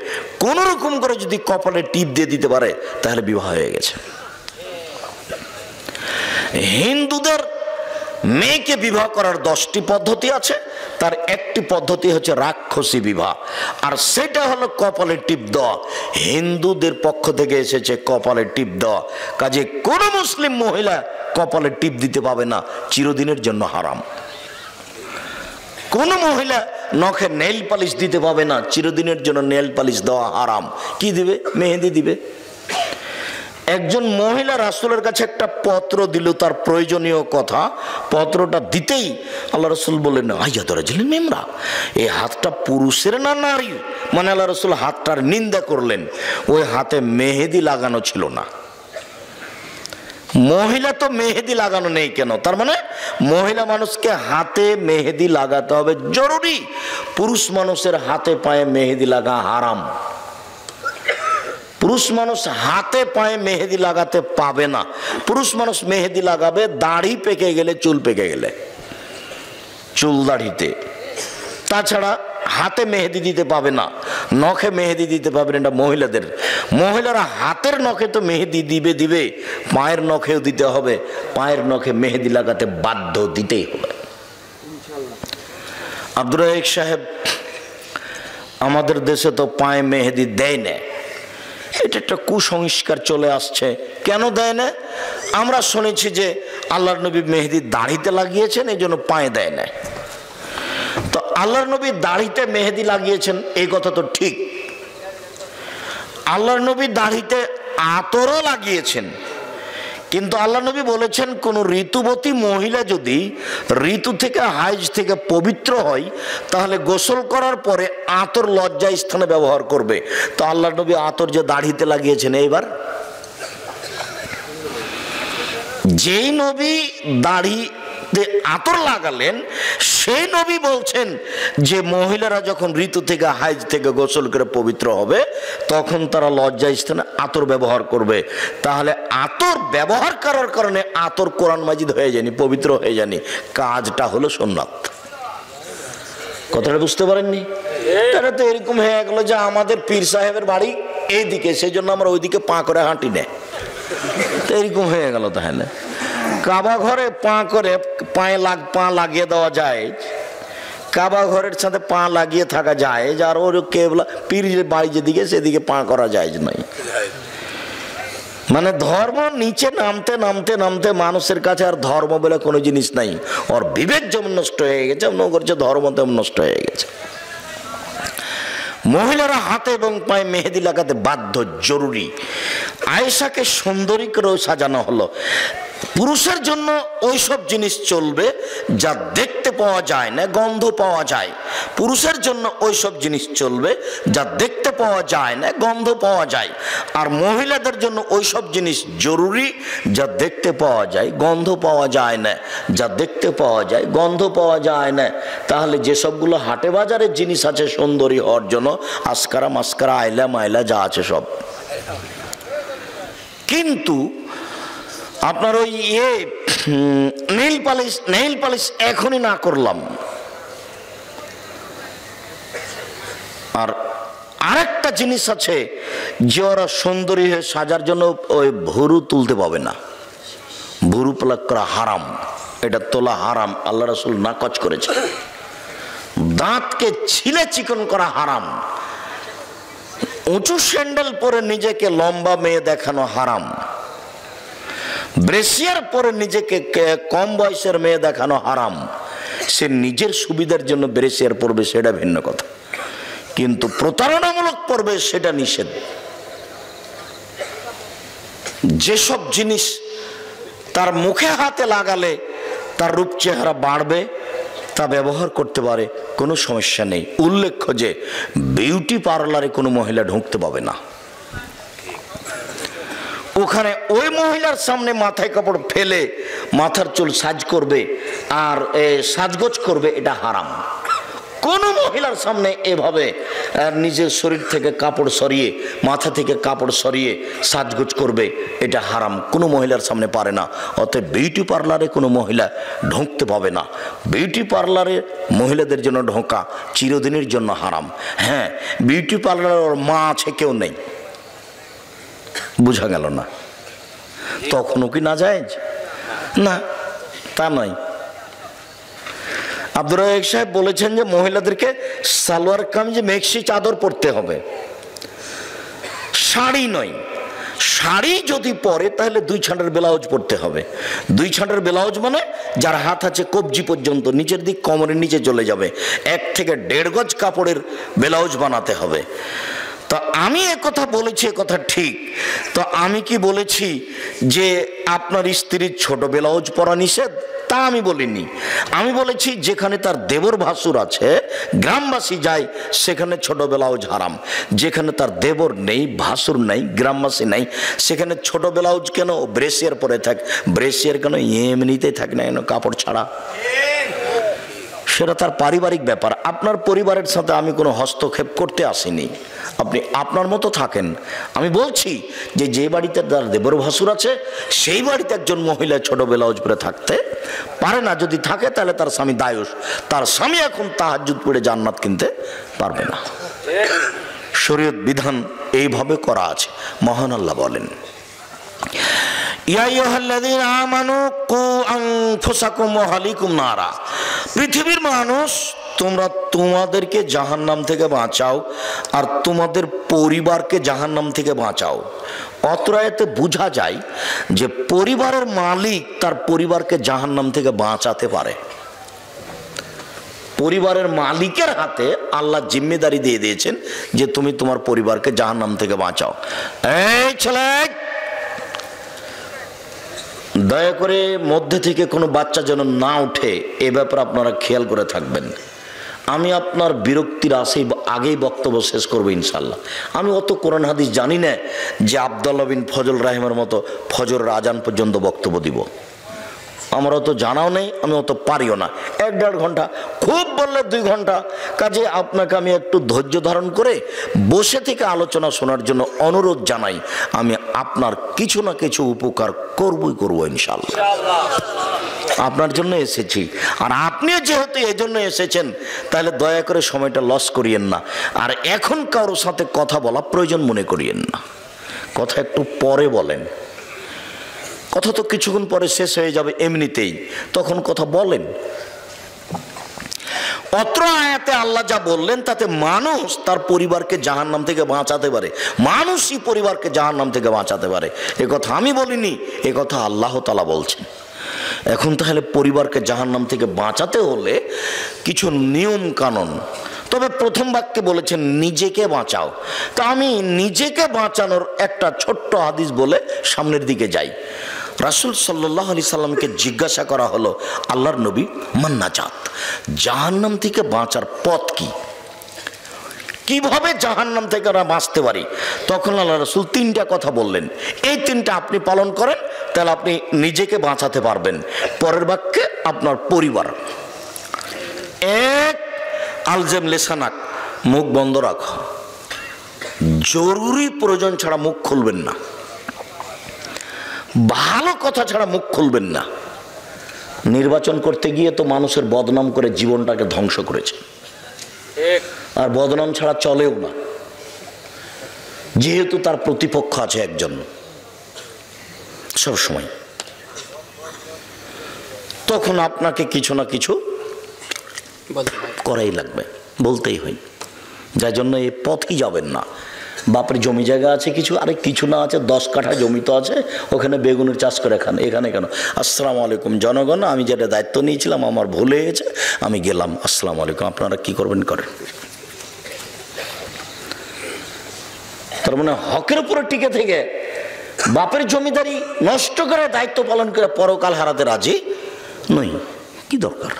কোন রকম করে যদি কপালে টিপ দিয়ে দিতে পারে তাহলে বিবাহ হয়ে গেছে। হিন্দুদের মেয়েকে বিবাহ করার 10টি পদ্ধতি আছে, তার একটি পদ্ধতি হচ্ছে রাক্ষসী বিবাহ, আর সেটা হলো কপালে টিপ দেওয়া। হিন্দুদের পক্ষ থেকে এসেছে কপালে টিপ দেওয়া, কাজে কোন মুসলিম মহিলা কপালে টিপ দিতে পাবে না, চিরদিনের জন্য হারাম। কোন মহিলা নখে নেল পালিশ দিতে পাবে না, চিরদিনের জন্য নেল পালিশ দেওয়া হারাম। কি দিবে? মেহেদি দিবে। একজন মহিলা রাসূলের কাছে একটা পত্র দিল, তার প্রয়োজনীয় কথা। পত্রটা দিতেই আল্লাহ রাসূল বললেন আইয়াত রাজুলিন মিমরা, এই হাতটা পুরুষের না নারীর? মানে আল্লাহ রাসূল হাতটার নিন্দা করলেন। ওই হাতে মেহেদি লাগানো ছিল না। মহিলা তো মেহেদি লাগানো নেই কেন? তার মানে মহিলা মানুষকে হাতে মেহেদি লাগাতে হবে জরুরি, পুরুষ মানুষের হাতে পায়ে মেহেদি লাগা হারাম। পুরুষ মানুষ হাতে পায়ে মেহেদি লাগাতে পাবে না। পুরুষ মানুষ মেহেদি লাগাবে দাড়ি পেকে গেলে, চুল পেকে গেলে, চুল দাড়িতে। তাছাড়া হাতে মেহেদি দিতে পাবে না, নখে মেহেদি দিতে পাবে না, এটা মহিলাদের। মহিলারা হাতের নখে তো মেহেদি দিবে, পায়ের নখেও দিতে হবে। পায়ের নখে মেহেদি লাগাতে বাধ্য, দিতেই হবে। আব্দুর রাজ্জাক সাহেব, আমাদের দেশে তো পায়ে মেহেদি দেয় না, এটা একটা কুসংস্কার চলে আসছে। কেন দেয় না? আমরা শুনেছি যে আল্লাহর নবী মেহেদি দাড়িতে লাগিয়েছেন, এই জন্য পায়ে দেয় না। তো আল্লাহর নবী দাড়িতে মেহেদি লাগিয়েছেন এই কথা তো ঠিক। আল্লাহর নবী দাড়িতে আতরও লাগিয়েছেন, কিন্তু আল্লাহ নবী বলেছেন কোন ঋতুবতী মহিলা যদি ঋতু থেকে, হাইজ থেকে পবিত্র হয় তাহলে গোসল করার পরে আতর লজ্জা স্থানে ব্যবহার করবে। তো আল্লাহ নবী আতর যে দাড়িতে লাগিয়েছেন, এইবার যেই নবী দাড়িতে আতর লাগালেন সেই নবী বলছেন যে মহিলারা যখন ঋতু থেকে হাইজ থেকে গোসল করে পবিত্র হবে তখন তারা লজ্জা স্থানে আতর ব্যবহার করবে। তাহলে আতর ব্যবহার করার কারণে আতর কোরআন মাজিদ হয়ে যায়নি, পবিত্র হয়ে যায়নি, কাজটা হলো সুন্নাত। কথাটা বুঝতে পারেননি? তারা তো এরকম হয়ে গেল যে আমাদের পীর সাহেবের বাড়ি এইদিকে, সেই জন্য আমরা ওইদিকে পা করে হাঁটি না, তো এরকম হয়ে গেল। তাহলে কাবা ঘরে পা করে পা লাগিয়ে দেওয়া যায়, কাবা ঘরের সাথে পা লাগিয়ে থাকা যায়, আর ওর কেবলা পীর বাড়ি যেদিকে সেদিকে পা করা যায় নাই। মানে ধর্ম নিচে নামতে নামতে নামতে মানুষের কাছে আর ধর্ম বলে কোনো জিনিস নাই। ওর বিবেক যেমন নষ্ট হয়ে গেছে, মনে করছে ধর্ম তেমন নষ্ট হয়ে গেছে। মহিলারা হাতে এবং পায়ে মেহেদি লাগাতে বাধ্য, জরুরি। আয়েশাকে সুন্দরী করে সাজানো হলো। পুরুষের জন্য ওইসব জিনিস চলবে যা দেখতে পাওয়া যায় না, গন্ধ পাওয়া যায়। পুরুষের জন্য ওইসব জিনিস চলবে যা দেখতে পাওয়া যায় না, গন্ধ পাওয়া যায়। আর মহিলাদের জন্য ওইসব জিনিস জরুরি যা দেখতে পাওয়া যায়, গন্ধ পাওয়া যায় না, যা দেখতে পাওয়া যায়, গন্ধ পাওয়া যায় না। তাহলে যেসবগুলো হাটে বাজারের জিনিস আছে সুন্দরী হওয়ার জন্য, আসকারা মাস্কারা আইলা মাইলা যা আছে সব, কিন্তু আপনার ওই নেইল পালিশ এখনই না করলাম। আর আরেকটা জিনিস আছে যে ওরা সুন্দরী হয়ে সাজার জন্য ওই ভুরু তুলতে পাবে না, ভুরু প্লাক করা হারাম, এটা তোলা হারাম, আল্লাহ রাসূল নাকচ করেছে। দাঁতকে ছিলে চিকন করা হারাম, উঁচু স্যান্ডেল পরে নিজেকে লম্বা মেয়ে দেখানো হারাম, ব্রেসিয়ার পরে নিজেকে কম বয়সের মেয়ে দেখানো হারাম। সে নিজের সুবিধার জন্য ব্রেসিয়ার পরবে সেটা ভিন্ন কথা, কিন্তু প্রতারণামূলক পরবে সেটা নিষেধ। যেসব জিনিস তার মুখে হাতে লাগালে তার রূপ চেহারা বাড়বে তা ব্যবহার করতে পারে, কোনো সমস্যা নেই। উল্লেখ্য যে বিউটি পার্লারে কোনো মহিলা ঢুকতে পাবে না। ওখানে ওই মহিলার সামনে মাথায় কাপড় ফেলে মাথার চুল সাজ করবে আর সাজগোজ করবে, এটা হারাম। কোন মহিলার সামনে এভাবে নিজের শরীর থেকে কাপড় সরিয়ে, মাথা থেকে কাপড় সরিয়ে সাজগোজ করবে, এটা হারাম, কোনো মহিলার সামনে পারে না। অতএব বিউটি পার্লারে কোনো মহিলা ঢুকতে পাবে না। বিউটি পার্লারে মহিলাদের জন্য ঢোকা চিরদিনের জন্য হারাম। হ্যাঁ, বিউটি পার্লারে ওর মা আছে, কেউ নেই, বুঝা গেল না? তখনও কি না যায়? না, তা নয়। আব্দুর রাজ্জাক সাহেব বলেছেন যে মহিলাদেরকে সালোয়ার কামিজে মেক্সি চাদর পরতে হবে, শাড়ি নয়। শাড়ি যদি পরে তাহলে 2 ছাঁটের ব্লাউজ পরতে হবে। 2 ছাঁটের ব্লাউজ মানে যার হাত আছে কবজি পর্যন্ত, নিচের দিক কোমরের নিচে চলে যাবে, 1 থেকে 1.5 গজ কাপড়ের ব্লাউজ বানাতে হবে। তো আমি কথা বলেছি, কথা ঠিক। তো আমি কি বলেছি যে আপনার স্ত্রীর ছোট ব্লাউজ পরা নিষেধ? তা আমি বলিনি। আমি বলেছি যেখানে তার দেবর ভাসুর আছে, গ্রামবাসী যায়, সেখানে ছোট ব্লাউজ হারাম। যেখানে তার দেবর নেই, ভাসুর নেই, গ্রামবাসী নেই, সেখানে ছোট ব্লাউজ কেন? ব্রেসিয়ার পরে থাক। ব্রেসিয়ার কেন? এমনিতেই থাক না কেন, কাপড় ছাড়া। সেটা তার পারিবারিক ব্যাপার। আপনার পরিবারের সাথে আমি কোনো হস্তক্ষেপ করতে আসিনি, আপনি আপনার মতো থাকেন। আমি বলছি যে যে বাড়িতে তার দেবর ভাসুর আছে সেই বাড়িতে একজন মহিলা ছোট ব্লাউজ পরে থাকতে পারে না। যদি থাকে তাহলে তার স্বামী দায়ুস, তার স্বামী এখন তাহাজ্জুদ পড়ে জান্নাত কিনতে পারবে না। শরীয়ত বিধান এইভাবে করা আছে। মহান আল্লাহ বলেন, পৃথিবীর মানুষ, তোমরা তোমাদেরকে জাহান্নাম থেকে বাঁচাও আর তোমাদের পরিবারকে জাহান্নাম থেকে বাঁচাও। অত্রায়তে বোঝা যায় যে পরিবারের মালিক তার পরিবারকে জাহান্নাম থেকে বাঁচাতে পারে। পরিবারের মালিকের হাতে আল্লাহ জিম্মেদারি দিয়ে দিয়েছেন যে তুমি তোমার পরিবারকে জাহান্নাম থেকে বাঁচাও। এই ছেলে, দয়া করে মধ্যে থেকে কোনো বাচ্চা যেন না উঠে, এ ব্যাপারে আপনারা খেয়াল করে থাকবেন। আমি আপনার বিরক্তির আগেই বক্তব্য শেষ করবো ইনশাল্লাহ। আমি অত কোরআন হাদিস জানি না যে আব্দুল্লাহ বিন ফজল রাহিমের মতো ফজরের আজান পর্যন্ত বক্তব্য দিব। আমার অত জানাও নেই, আমি অত পারিও না। 1-1.5 ঘন্টা, খুব বললে 2 ঘন্টা। কাজে আপনাকে আমি একটু ধৈর্য ধারণ করে বসে থেকে আলোচনা শোনার জন্য অনুরোধ জানাই। আমি আপনার কিছু না কিছু উপকার করবই করবো ইনশাআল্লাহ। আপনার জন্য এসেছি, আর আপনিও যেহেতু এই জন্য এসেছেন, তাহলে দয়া করে সময়টা লস করিয়েন না। আর এখন কারোর সাথে কথা বলা প্রয়োজন মনে করিয়েন না, কথা একটু পরে বলেন। কথা তো কিছুক্ষণ পরে শেষ হয়ে যাবে এমনিতেই, তখন কথা বলেন। অত্র আয়াতে আল্লাহ যা বললেন তাতে মানুষ তার পরিবারকে জাহান্নাম থেকে বাঁচাতে পারে, মানুষই পরিবারকে জাহান্নাম থেকে বাঁচাতে পারে। এ কথা আমি বলিনি, এ কথা আল্লাহ তাআলা বলছেন। এখন তাহলে পরিবারকে জাহান্নাম থেকে বাঁচাতে হলে কিছু নিয়ম কানুন। তবে প্রথম বাক্যে বলেছেন নিজেকে বাঁচাও। তা আমি নিজেকে বাঁচানোর একটা ছোট্ট হাদিস বলে সামনের দিকে যাই। রাসূল সাল্লাল্লাহু আলাইহি সাল্লামকে জিজ্ঞাসা করা হলো, আল্লাহর নবী, মান নাজাত, জাহান্নাম থেকে বাঁচার পথ কি, কিভাবে জাহান্নাম থেকে আমরা বাঁচতে পারি? তখন আল্লাহ রাসূল 3টা কথা বললেন। এই 3টা আপনি পালন করেন, তাহলে আপনি নিজেকে বাঁচাতে পারবেন। পরের বাক্যে আপনার পরিবার। 1, আলজেম লেসানাক, মুখ বন্ধ রাখো, জরুরি প্রয়োজন ছাড়া মুখ খুলবেন না, ভালো কথা ছাড়া মুখ খুলবেন না। নির্বাচন করতে গিয়ে তো মানুষের বদনাম করে জীবনটাকে ধ্বংস করেছে, আর বদনাম ছাড়া চলেও না, যেহেতু তার প্রতিপক্ষ আছে একজন সব সময়। তখন আপনাকে কিছু না কিছু করাই লাগবে, বলতেই হয়। যার জন্য এই পথই যাবেন না। বাপের জমি জায়গা আছে কিছু, আরে কিছু না আছে 10 কাঠা জমি তো আছে, ওখানে বেগুনের চাষ করে খান। এখানে কেন? আসসালামু আলাইকুম জনগণ, আমি যেটা দায়িত্ব নিয়েছিলাম আমার ভুল হয়েছে, আমি গেলাম, আসসালামু আলাইকুম, আপনারা কি করবেন করেন। তার মানে হকের উপরে টিকে থেকে বাপের জমিদারি নষ্ট করে দায়িত্ব পালন করে পরকাল হারাতে রাজি নই, কি দরকার?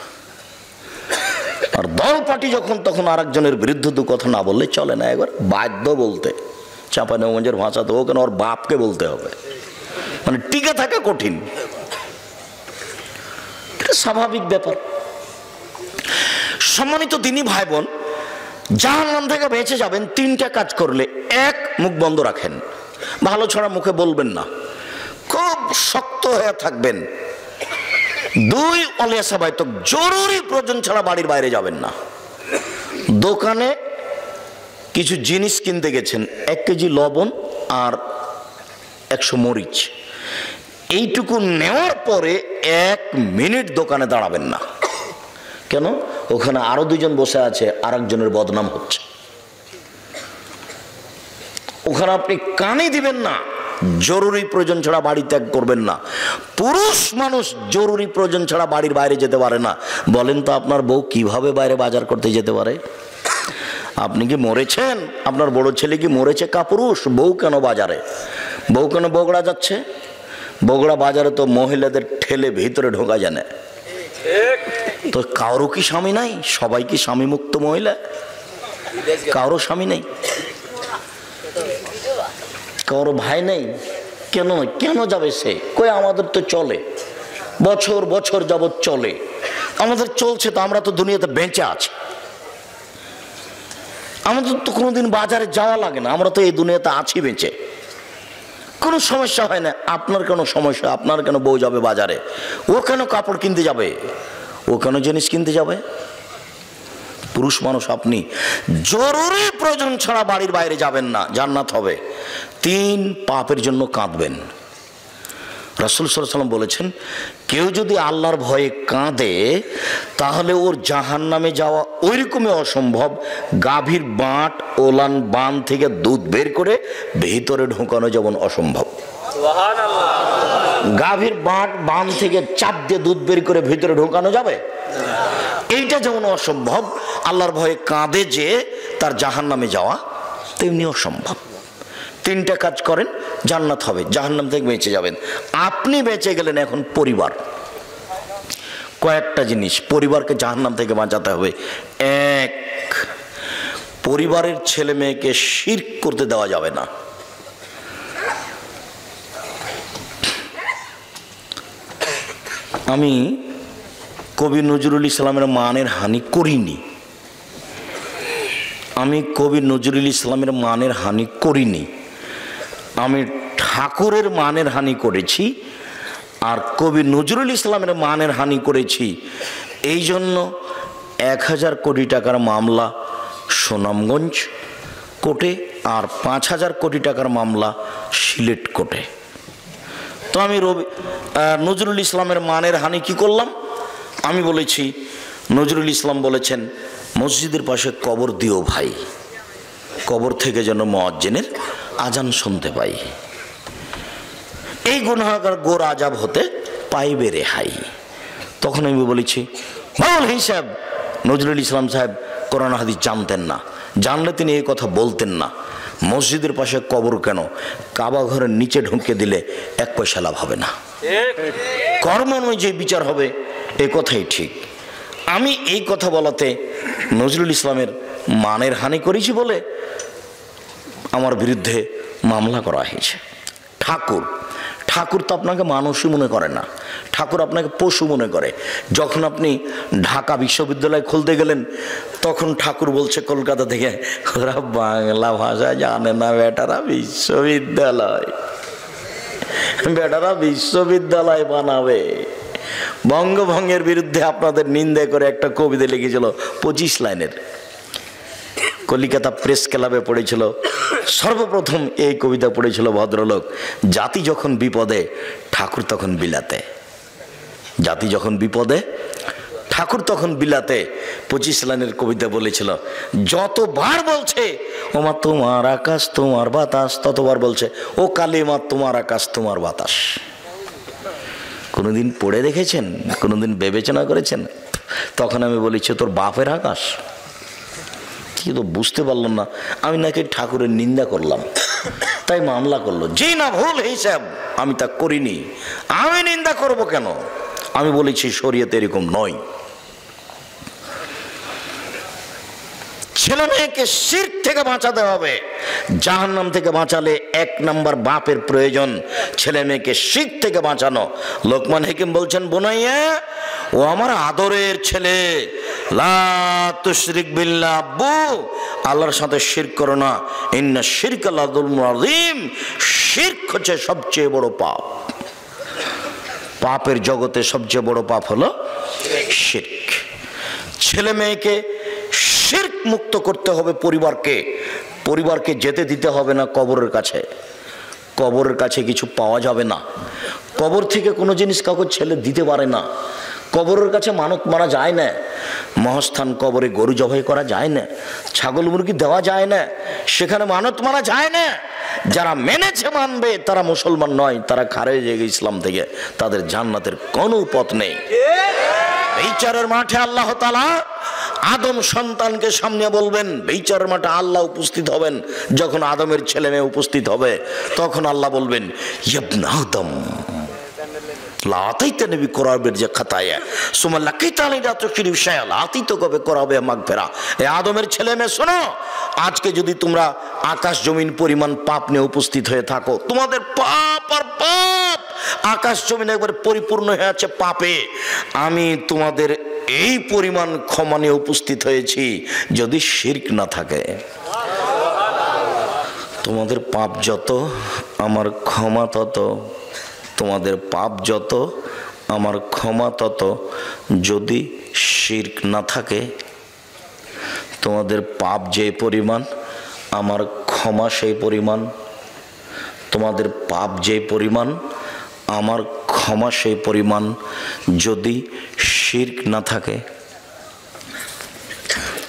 আর দল পার্টি যখন তখন আরেকজনের বিরুদ্ধে দু কথা না বললে চলে না, একবার বাধ্য বলতে। চাঁপাইনবাবগঞ্জের ভাষা তো ওখানে ওর বাপকে বলতে হবে, মানে টিকে থাকা কঠিন, এটা স্বাভাবিক ব্যাপার। সম্মানিত দিনী ভাই বোন, জাহান্নাম থেকে বেঁচে যাবেন 3টা কাজ করলে। 1, মুখ বন্ধ রাখেন, ভালো ছড়া মুখে বলবেন না, খুব শক্ত হয়ে থাকবেন। 2, অলিয়া সবাই তো জরুরি প্রয়োজন ছাড়া বাড়ির বাইরে যাবেন না। দোকানে কিছু জিনিস কিনতে গেছেন, 1 কেজি লবণ আর 100 মরিচ, এইটুকু নেওয়ার পরে 1 মিনিট দোকানে দাঁড়াবেন না। কেন? ওখানে আরো 2 জন বসে আছে, আরেকজনের বদনাম হচ্ছে। ওখানে আপনি কানে দিবেন না, জরুরি প্রয়োজন ছাড়া বাড়ি ত্যাগ করবেন না। পুরুষ মানুষ জরুরি প্রয়োজন ছাড়া বাড়ির বাইরে যেতে পারে না। বলেন তো আপনার বউ কিভাবে বাইরে বাজার করতে যেতে পারে? আপনি কি মরেছেন? আপনার বড় ছেলে কি মরেছে কাপুরুষ? বউ কেন বাজারে? বউ কেন বগুড়া যাচ্ছে? বগুড়া বাজারে তো মহিলাদের ঠেলে ভিতরে ঢোকা যায় না। তো কারো কি স্বামী নাই? সবাই কি স্বামী মুক্ত মহিলা? কারো স্বামী নেই, কারো ভাই নেই। কেন কেন যাবে সে? কই আমাদের তো চলে, বছর বছর যাবৎ চলে, আমাদের চলছে তো, আমরা তো দুনিয়াতে বেঁচে আছি, আমাদের তো কোনোদিন বাজারে যাওয়া লাগে না, আমরা তো এই দুনিয়াতে আছি বেঁচে, কোনো সমস্যা হয় না। আপনার কেন সমস্যা? আপনার কেন বউ যাবে বাজারে? ও কেন কাপড় কিনতে যাবে? ও কেন জিনিস কিনতে যাবে? পুরুষ মানুষ আপনি জরুরি প্রয়োজন ছাড়া বাড়ির বাইরে যাবেন না, জান্নাত হবে। 3, পাপের জন্য কাঁদবেন। রাসূল সাল্লাল্লাহু আলাইহি ওয়াসাল্লাম বলেছেন, কেউ যদি আল্লাহর ভয়ে কাঁদে তাহলে ওর জাহান্নামে যাওয়া ওইরকমই অসম্ভব গাভীর বাঁট ওলান বান থেকে দুধ বের করে ভিতরে ঢোকানো যেমন অসম্ভব। সুবহানাল্লাহ। গাভীর বাঁট বান থেকে চাপ দিয়ে দুধ বের করে ভিতরে ঢোকানো যাবে? এইটা যেমন অসম্ভব, আল্লাহর ভয়ে কাঁদে যে তার জাহান্নামে যাওয়া তেমনি অসম্ভব। 3টা কাজ করেন, জান্নাত হবে, জাহান্নাম থেকে বেঁচে যাবেন। আপনি বেঁচে গেলেন। এখন পরিবার, কয়েকটা জিনিস পরিবারকে জাহান্নাম থেকে বাঁচাতে হবে। 1, পরিবারের ছেলে মেয়েকে শিরক করতে দেওয়া যাবে না। আমি কবি নজরুল ইসলামের মানের হানি করিনি, আমি কবি নজরুল ইসলামের মানের হানি করিনি, আমি ঠাকুরের মানের হানি করেছি। আর কবি নজরুল ইসলামের মানের হানি করেছি এই জন্য 1000 কোটি টাকার মামলা সুনামগঞ্জ কোর্টে আর 5000 কোটি টাকার মামলা সিলেট কোর্টে। তো আমি নজরুল ইসলামের মানের হানি কি করলাম? আমি বলেছি, নজরুল ইসলাম বলেছেন মসজিদের পাশে কবর দিও ভাই, কবর থেকে যেন মুয়াজ্জিনের আজান শুনতে পাই, এই গুনাহগার গোর আজাব হতে পাইবে রেহাই। তখন আমি বলেছি, মাওলানা সাহেব, নজরুল ইসলাম সাহেব কোরআন হাদিস জানতেন না, জানলে তিনি এই কথা বলতেন না। মসজিদের পাশে কবর কেন, কাবা ঘরের নিচে ঢুকে দিলে 1 পয়সা লাভ হবে না, কর্ম অনুযায়ী বিচার হবে, এ কথাই ঠিক। আমি এই কথা বলাতে নজরুল ইসলামের মানের হানি করেছি বলে আমার বিরুদ্ধে মামলা করা হয়েছে। ঠাকুর তো আপনাকে মানুষই মনে করে না, ঠাকুর আপনাকে পশু মনে করে। যখন আপনি ঢাকা বিশ্ববিদ্যালয় খুলতে গেলেন তখন ঠাকুর বলছে কলকাতা থেকে, ওরা বাংলা ভাষা জানে না, বেটারা বিশ্ববিদ্যালয় বানাবে। বঙ্গভঙ্গের বিরুদ্ধে আপনাদের নিন্দা করে একটা কবিতা লিখেছিল 25 লাইনের, কলিকাতা প্রেস ক্লাবে পড়েছিল। সর্বপ্রথম এই কবিতা পড়েছিল ভদ্রলোক, জাতি যখন বিপদে ঠাকুর তখন বিলাতে, জাতি যখন বিপদে ঠাকুর তখন বিলাতে। 25 লাইনের কবিতা বলেছিল। যতবার বলছে ওমা তোমার আকাশ তোমার বাতাস, ততবার বলছে ও কালিমা তোমার আকাশ তোমার বাতাস। কোনোদিন পড়ে দেখেছেন? কোনোদিন বিবেচনা করেছেন? তখন আমি বলেছি তোর বাপের আকাশ। কি তো বুঝতে পারলাম না, আমি নাকি ঠাকুরের নিন্দা করলাম, তাই মামলা করলো। জি না, ভুল হিসাব, আমি তা করিনি। আমি নিন্দা করব কেন? আমি বলেছি শরীয়তে এরকম নয়। ছেলে মেয়েকে শিরক থেকে বাঁচাতে হবে। জাহান্নাম থেকে বাঁচালে 1 নাম্বার বাপের প্রয়োজন, ছেলে মেয়েকে শিরক থেকে বাঁচানো। লোকমান হাকিম বলছেন, বোনাইয়া ও আমার আদরের ছেলে, লা তুশরিক বিল্লাহ, আব্বু আল্লাহর সাথে শিরক করো না, ইন্না শিরকা লাযুলমুন আযীম, শিরক হচ্ছে সবচেয়ে বড় পাপ। পাপের জগতে সবচেয়ে বড় পাপ হলো শিরক। ছেলে মেয়েকে শিরক মুক্ত করতে হবে। পরিবারকে যেতে দিতে হবে না কবরের কাছে। কবরের কাছে কিছু পাওয়া যাবে না, কবর থেকে কোনো জিনিস কাউকে ছেলে দিতে পারে না। কবরের কাছে মানত মারা যায় না, মহাস্থান কবরে গরু জবাই করা যায় না, ছাগল মুরগি দেওয়া যায় না, সেখানে মানত মারা যায় না। যারা মেনেছে মানবে তারা মুসলমান নয়, তারা খারেজ হয়ে গেছে ইসলাম থেকে, তাদের জান্নাতের কোনো পথ নেই। বিচারের মাঠে আল্লাহ তাআলা আদম সন্তানকে সামনে বলবেন, বিচারের মাঠে আল্লাহ উপস্থিত হবেন। যখন আদমের ছেলে মেয়ে উপস্থিত হবে তখন আল্লাহ বলবেন, ইবনা আদম লা আতাইতানি বিকুরাবির যে খাতায়া সুম্মা লাকিতানি লা তুশরিকু শাইআন আতিত কবে করাবে মাগফিরা। এই আদমের ছেলে মেয়ে শোনো, আজকে যদি তোমরা আকাশ জমিন পরিমাণ পাপ নিয়ে উপস্থিত হয়ে থাকো, তোমাদের পাপ আর পাপ, আকাশ জমিন একবার পরিপূর্ণ হয়ে আছে পাপে, আমি তোমাদের এই পরিমাণ ক্ষমা নিয়ে উপস্থিত হয়েছি যদি শিরক না থাকে। তোমাদের পাপ যত আমার ক্ষমা তত, তোমাদের পাপ যত আমার ক্ষমা তত, যদি শিরক না থাকে। তোমাদের পাপ যে পরিমাণ আমার ক্ষমা সেই পরিমাণ, তোমাদের পাপ যে পরিমাণ আমার ক্ষমা সেই পরিমাণ, যদি শিরক না থাকে।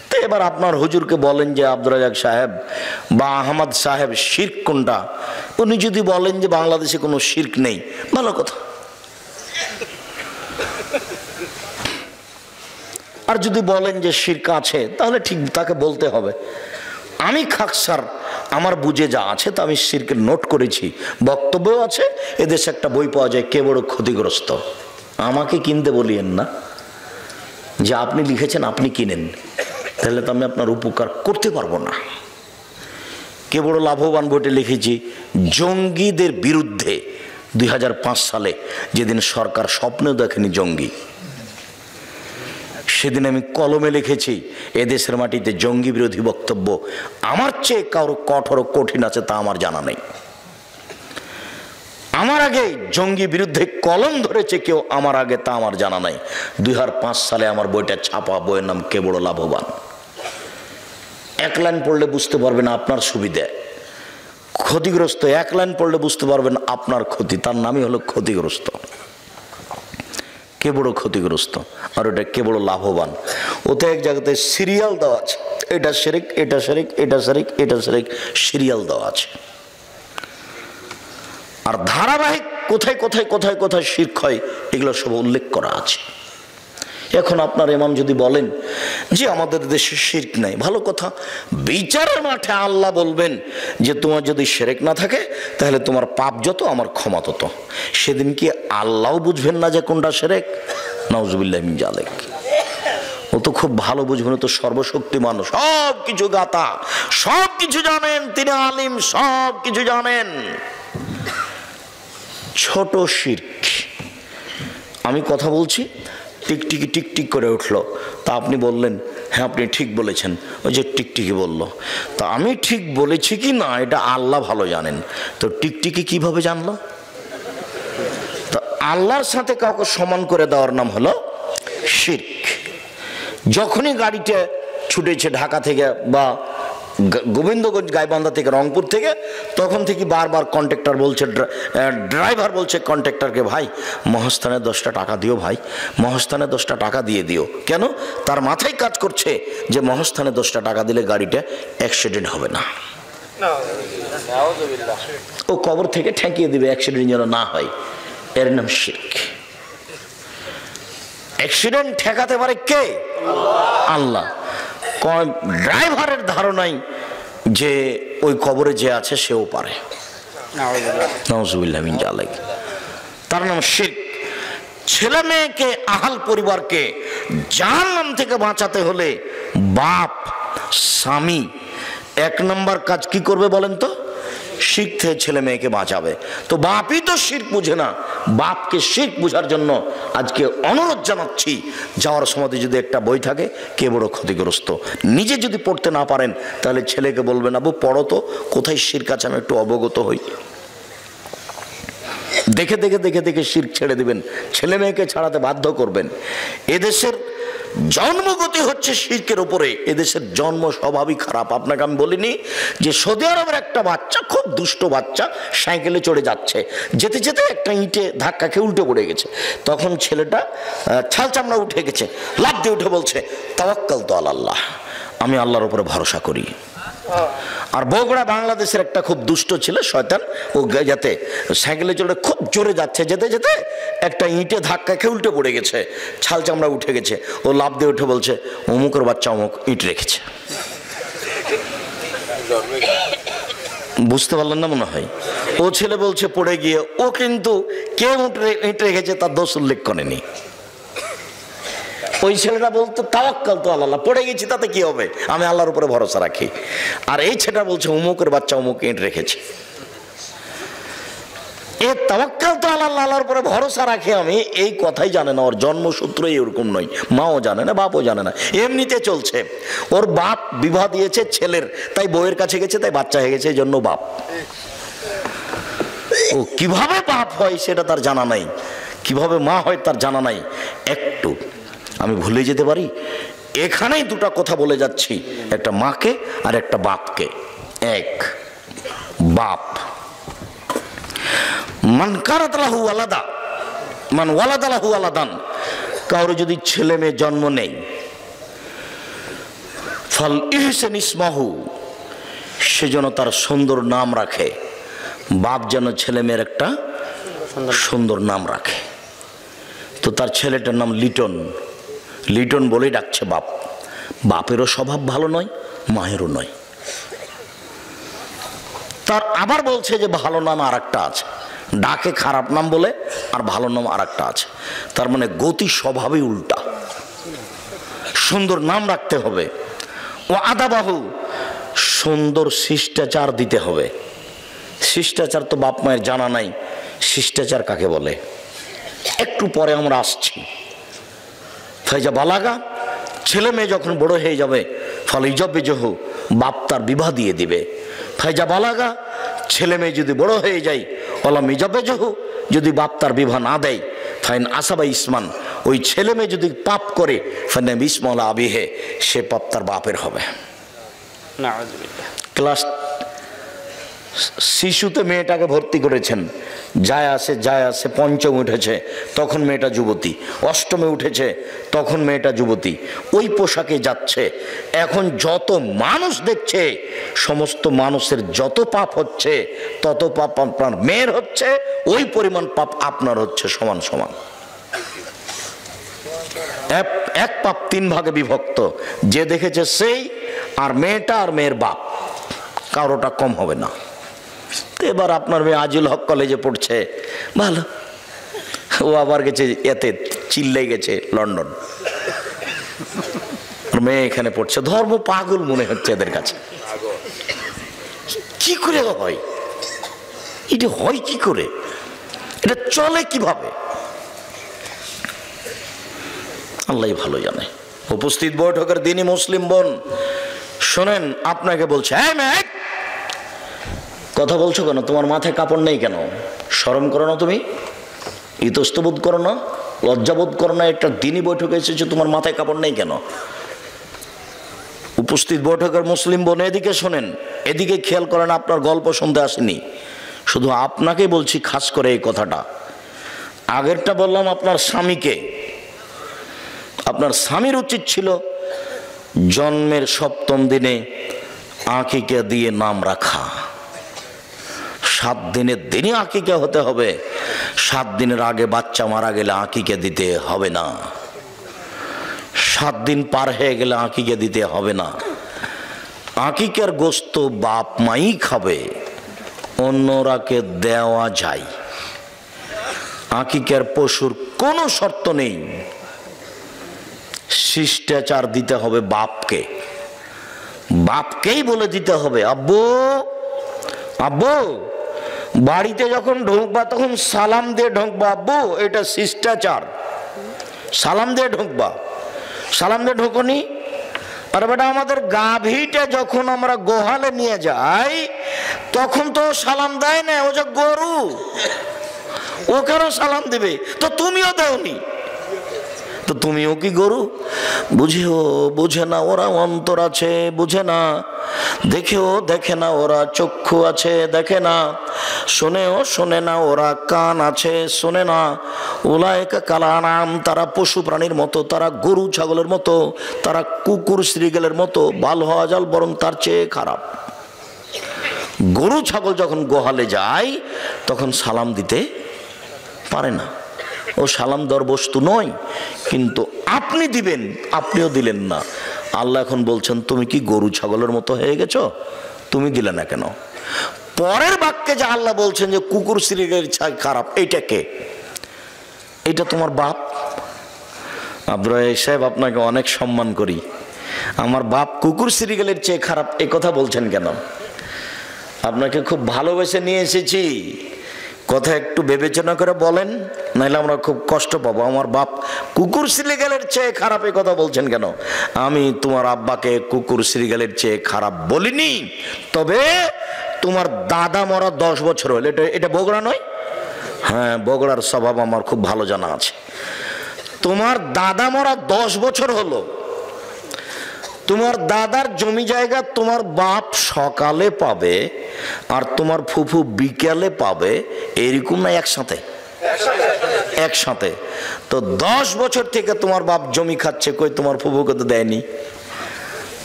তো এবার আপনার হুজুরকে বলেন যে আব্দুর রাজ্জাক সাহেব বা আহমদ সাহেব শিরক কোনটা, উনি যদি বলেন যে বাংলাদেশে কোনো শিরক নেই, ভালো কথা। আর যদি বলেন যে শিরক আছে, তাহলে ঠিক তাকে বলতে হবে। আমি খাকসার আমার বুঝে যা আছে তা আমি শিরকের নোট করেছি, বক্তব্যও আছে। এদেশে একটা বই পাওয়া যায়, কে বড় ক্ষতিগ্রস্ত। আমাকে কিনতে বলিয়েন না, যে আপনি লিখেছেন আপনি কিনেন, তাহলে তো আমি আপনার উপকার করতে পারবো না। কে বড় লাভবান বইটা লিখেছি, জঙ্গিদের বিরুদ্ধে 2005 সালে যেদিন সরকার স্বপ্নেও দেখেনি জঙ্গি, সেদিন আমি কলমে লিখেছি এদেশের মাটিতে জঙ্গি বিরোধী বক্তব্য আমার চেয়ে কারো কঠোর কঠিন আছে তা আমার জানা নেই। আমার আগে জঙ্গি বিরুদ্ধে কলম ধরেছে কেউ আমার আগে তা আমার জানা নাই। 2005 সালে আমার বইটা ছাপা, বইয়ের নাম কে বড় লাভবান। এক লাইন পড়লে বুঝতে পারবেন আপনার সুবিধা, ক্ষতিগ্রস্ত এক লাইন পড়লে বুঝতে পারবেন আপনার ক্ষতি, তার নামই হলো ক্ষতিগ্রস্ত। কে বড় ক্ষতিগ্রস্ত আর ওটা কে বড় লাভবান। ওতে এক জায়গাতে সিরিয়াল দেওয়া আছে, এটা শিরক, এটা শিরক, এটা শিরক, এটা শিরক, সিরিয়াল দেওয়া আছে। আর ধারাবাহিক কোথায় কোথায় কোথায় কোথায় শিরক হয় এগুলো সব উল্লেখ করা আছে। এখন আপনার ইমাম যদি বলেন যে আমাদের দেশে শিরক নাই, ভালো কথা, বিচারের মাঠে আল্লাহ বলবেন যে তোমার যদি শিরক না থাকে তাহলে তোমার পাপ যত আমার ক্ষমা তত। সেদিন কি আল্লাহও বুঝবেন না যে কোনটা শিরক? নাউজুবিল্লাহ মিন যালিক। ও তো খুব ভালো বুঝবেন, তো সর্বশক্তি মানুষ, সব কিছু গাতা, সব কিছু জানেন, তিনি আলিম, সব কিছু জানেন। ছোট শিরক, আমি কথা বলছি টিকটিকি টিকটিক করে উঠলো, তা আপনি বললেন হ্যাঁ আপনি ঠিক বলেছেন, ওই যে টিকটিকি বলল, তা আমি ঠিক বলেছি কি না এটা আল্লাহ ভালো জানেন। তো টিকটিকি কিভাবে জানলো? তো আল্লাহর সাথে কাউকে সমান করে দেওয়ার নাম হলো শিরক। যখনই গাড়িটা ছুটেছে ঢাকা থেকে বা গোবিন্দগঞ্জ গাইবান্ধা থেকে রংপুর থেকে, তখন থেকে বারবার কন্ট্রাক্টর বলছে, ড্রাইভার বলছে কন্ট্রাক্টরকে, ভাই মহাস্থানে 10টা টাকা দিও, ভাই মহাস্থানে 10টা টাকা দিয়ে দিও। কেন? তার মাথায় কাজ করছে যে মহাস্থানে 10টা টাকা দিলে গাড়িটা অ্যাক্সিডেন্ট হবে না, ও কবর থেকে ঠেকিয়ে দিবে অ্যাক্সিডেন্ট যেন না হয়। এর নাম শিরক। অ্যাক্সিডেন্ট ঠেকাতে পারে কে? আল্লাহ। ড্রাইভারের ধারণাই যে ওই কবরে যে আছে সেও পারে, নাউজুবিল্লাহ মিন যালিক। তার নাম শিরক। ছেলে মেয়েকে, আহাল পরিবারকে জাহান্নাম থেকে বাঁচাতে হলে বাপ স্বামী 1 নম্বর কাজ কি করবে বলেন তো? শিরক থেকে ছেলে মেয়েকে বাঁচাবে। তো বাপই তো শিরক বুঝে না, বাপকে শিরক বোঝার জন্য আজকে অনুরোধ জানাচ্ছি, যাওয়ার সময় যদি একটা বই থাকে কে বড় ক্ষতিগ্রস্ত, নিজে যদি পড়তে না পারেন তাহলে ছেলেকে বলবেন আবু পড়ো তো, কোথায় শিরক আছে আমি একটু অবগত হই। দেখে দেখে দেখে দেখে শিরক ছেড়ে দিবেন, ছেলে মেয়েকে ছাড়াতে বাধ্য করবেন। এদেশের জন্মগতি হচ্ছে শিরকের উপরে, এদেশের জন্ম স্বভাবই খারাপ। আপনাকে আমি বলিনি যে সৌদি আরবের একটা বাচ্চা, খুব দুষ্ট বাচ্চা, সাইকেলে চড়ে যাচ্ছে, যেতে যেতে একটা ইঁটে ধাক্কা খেয়ে উল্টে পড়ে গেছে। তখন ছেলেটা ছাল চামড়া উঠে গেছে, লাফ দিয়ে উঠে বলছে তাওয়াক্কালতু আলাল্লাহ, আমি আল্লাহর উপরে ভরসা করি। আর বগুড়া বাংলাদেশের একটা খুব দুষ্ট ছিল শয়তান, ও যাতে সাইকেলে চড়ে খুব জোরে যাচ্ছে, যেতে যেতে একটা ইঁটে ধাক্কা খেয়ে উল্টে পড়ে গেছে, ছাল চামড়া উঠে গেছে। ও লাফ দিয়ে উঠে বলছে অমুকের বাচ্চা অমুক ইঁট রেখেছে। বুঝতে পারলেন না মনে হয়? ও ছেলে বলছে পড়ে গিয়ে, ও কিন্তু কে ইঁট রেখেছে তার দোষ উল্লেখ করেনি। ওই ছেলেটা বলতো তাওয়াক্কালতু আলাল্লাহ, পড়ে গেছি তাতে কি হবে, আমি আল্লাহর উপরে ভরসা রাখি। আর এই ছেলেটা বলছে অমুকের বাচ্চা অমুক ইঁট রেখেছে। এ তাওয়াক্কালতু আলাল্লাহ, আল্লাহর উপরে ভরসা রাখে আমি, এই কথাই জানে না, ওর জন্মসূত্রই এরকম নয়, মাও জানে না বাপও জানে না, এমনিতে চলছে। ওর বাপ বিবাহ দিয়েছে ছেলের, তাই বউয়ের কাছে গেছে, তাই বাচ্চা হয়ে গেছে, এই জন্য বাপ। ও কিভাবে বাপ হয় সেটা তার জানা নাই, কিভাবে মা হয় তার জানা নাই। একটু আমি ভুলে যেতে পারি, এখানেই দুটা কথা বলে যাচ্ছি, একটা মাকে আর একটা বাপকে। এক, বাপ মান কারাত লাহু ওয়ালাদা মান ওয়ালাদা লাহু ওয়ালাদান, কারো যদি ছেলে মেয়ে জন্ম নেই, ফাল ইহসান ইসমাহু, সেজন্য তার সুন্দর নাম রাখে। বাপ যেন ছেলে মেয়ের একটা সুন্দর নাম রাখে। তো তার ছেলেটার নাম লিটন, লিটন বলেই ডাকছে বাপ। বাপেরও স্বভাব ভালো নয়, মায়েরও নয়। তার আবার বলছে যে ভালো নাম আর একটা আছে, ডাকে খারাপ নাম বলে, আর ভালো নাম আর একটা আছে। তার মানে গতি স্বভাবই উল্টা। সুন্দর নাম রাখতে হবে। ও আদাবাহু, সুন্দর শিষ্টাচার দিতে হবে। শিষ্টাচার তো বাপ মায়ের জানা নাই, শিষ্টাচার কাকে বলে একটু পরে আমরা আসছি। ফাইজা বালাগা, ছেলে মেয়ে যখন বড় হয়ে যাবে, ফলে ইজবে জহু, বাপ তার বিবাহ দিয়ে দিবে। ফাইজা বালাগা, ছেলে মেয়ে যদি বড় হয়ে যায়, অলাম ইজবে জহু, যদি বাপ তার বিবাহ না দেয়, ফাইন আসাবা ইসমান, ওই ছেলে মেয়ে যদি পাপ করে, ফাইন ইসমলা আবিহে, সে পাপ তার বাপের হবে। ক্লাস শিশুতে মেয়েটাকে ভর্তি করেছেন, যায় আসে, পঞ্চমে উঠেছে তখন মেয়েটা যুবতী, অষ্টমে উঠেছে তখন মেয়েটা যুবতী, ওই পোশাকে যাচ্ছে। এখন যত মানুষ দেখছে, সমস্ত মানুষের যত পাপ হচ্ছে, তত পাপ আপনার মেয়ের হচ্ছে, ওই পরিমাণ পাপ আপনার হচ্ছে, সমান সমান। এক পাপ 3 ভাগে বিভক্ত, যে দেখেছে সেই, আর মেয়েটা আর মেয়ের বাপ, কারোটা কম হবে না। এবার আপনার মেয়ে আজিল হক কলেজে পড়ছে, ভালো, ও আবার গেছে এতে চিল্লাই গেছে লন্ডন, মেয়ে এখানে পড়ছে। ধর্ম পাগল মনে হচ্ছে এদের কাছে। কি করে হয় এটা? হয় কি করে? এটা চলে কিভাবে? আল্লাহ ভালো জানে। উপস্থিত বৈঠকের দিনই মুসলিম বোন শোনেন, আপনাকে বলছে, কথা বলছো কেন? তোমার মাথায় কাপড় নেই কেন? শরম করো না? তুমি ইতস্তবোধ করো না? লজ্জাবোধ করো না? একটা দিনই বৈঠকে এসেছে, তোমার মাথায় কাপড় নেই কেন? উপস্থিত বৈঠকের মুসলিম বোন এদিকে শোনেন, এদিকে খেয়াল করেন। আপনার গল্প শুনতে আসেনি, শুধু আপনাকে বলছি খাস করে এই কথাটা। আগেরটা বললাম আপনার স্বামীকে। আপনার স্বামীর উচিত ছিল জন্মের 7ম দিনে আকিকা দিয়ে নাম রাখা। 7 দিনের দিনই আকিকা হতে হবে। 7 দিনের আগে বাচ্চা মারা গেলে আকিকা দিতে হবে না। 7 দিন পার হয়ে গেলে আকিকা দিতে হবে না। আকিকার গোশত বাপ মাই খাবে, অন্যরাকে দেওয়া যায়। আকিকার পশুর কোনো শর্ত নেই, শিষ্টাচার দিতে হবে বাপকে। বাপকেই বলে দিতে হবে, আব্বু আব্বু, বাড়িতে যখন ঢুকবা তখন সালাম দিয়ে ঢুকবা, আব্বু, এটা শিষ্টাচার। সালাম দিয়ে ঢুকবা। সালাম দিয়ে ঢুকনি? আর বেটা, আমাদের গাভীটা যখন আমরা গোহালে নিয়ে যাই, তখন তো সালাম দেয় না, ও যে গরু, ওকেও সালাম দিবে। তো তুমিও দেওনি, তো তুমিও কি গরু? বুঝে না ওরা, অন্তর আছে বুঝে না, দেখেও দেখে না ওরা, চক্ষু আছে দেখে না, শোনেও শোনে না ওরা, কান আছে শোনে না। উলায়েকা কালানাম, তারা পশু প্রাণীর মতো, তারা গরু ছাগলের মতো, তারা কুকুর শ্রীগেলের মতো, ভালো হওয়া যাল বরং তার চেয়ে খারাপ। গরু ছাগল যখন গোহালে যায় তখন সালাম দিতে পারে না, ও সালাম দেওয়ার বস্তু নয়। কিন্তু আপনি দিবেন, আপনিও দিলেন না। আল্লাহ এখন বলছেন, তুমি কি গরু ছাগলের মতো হয়ে গেছো? তুমি দিলে না কেন? পরের বাক্যে যে আল্লাহ বলছেন যে কুকুর শ্রীগেলের খারাপ, এইটা কে? এটা তোমার বাপ। আব্দুর রাজ্জাক সাহেব, আপনাকে অনেক সম্মান করি, আমার বাপ কুকুর শ্রীগেলের চেয়ে খারাপ, এই কথা বলছেন কেন? আপনাকে খুব ভালোবেসে নিয়ে এসেছি, কথা একটু বিবেচনা করে বলেন, নাহলে আমরা খুব কষ্ট পাবো। আমার বাপ কুকুর শ্রীগেলের চেয়ে খারাপ, এই কথা বলছেন কেন? আমি তোমার আব্বাকে কুকুর শ্রীগেলের চেয়ে খারাপ বলিনি, তবে তোমার দাদা মরা 10 বছর হলো। এটা বগুড়া নয়? হ্যাঁ, বগুড়ার স্বভাব আমার খুব ভালো জানা আছে। তোমার দাদা মরা 10 বছর হলো, তোমার দাদার জমি জায়গা তোমার বাপ সকালে পাবে আর তোমার ফুফু বিকেলে পাবে, এরকম না? একসাথে একসাথে। তো 10 বছর থেকে তোমার বাপ জমি খাচ্ছে, কই তোমার ফুফুকে তো দেয়নি।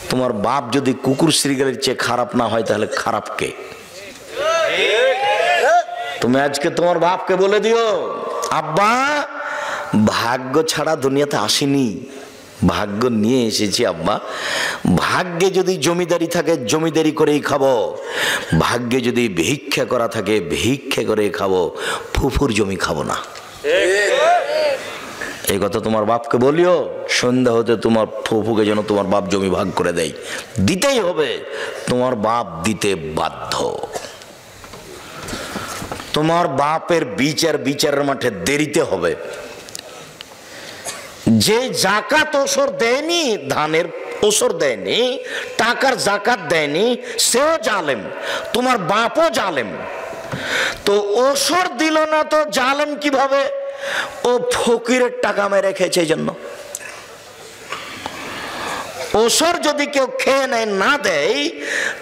তোমার বাপ যদি কুকুর শ্রীগেলের চেয়ে খারাপ না হয়, তাহলে খারাপ কে? তুমি আজকে তোমার বাপকে বলে দিও, আব্বা, ভাগ্য ছাড়া দুনিয়াতে আসেনি, ভাগ্য নিয়ে এসেছি আব্বা। ভাগ্যে যদি জমিদারি থাকে, জমিদারি করেই খাবো। ভাগ্যে যদি ভিক্ষা করা থাকে, ভিক্ষা করে খাবো। ফুফুর জমি খাবো না। এই কথা তোমার বাপকে বলিও, সন্ধ্যা হতে তোমার ফুফুকে যেন তোমার বাপ জমি ভাগ করে দেয়। দিতেই হবে, তোমার বাপ দিতে বাধ্য। তোমার বাপের বিচারের মাঠে দেরিতে হবে। যে জাকাত ওসর দেয়নি, ধানের ওসর দেয়নি, টাকার জাকাত দেয়নি, সেও জালেম, তোমার বাপও জালেম। তো ওসর দিল না তো জালেম কিভাবে? ও ফকিরের টাকা মেরে খেয়েছে। এই জন্য ওসর যদি কেউ খেয়ে নেয়, না দেয়,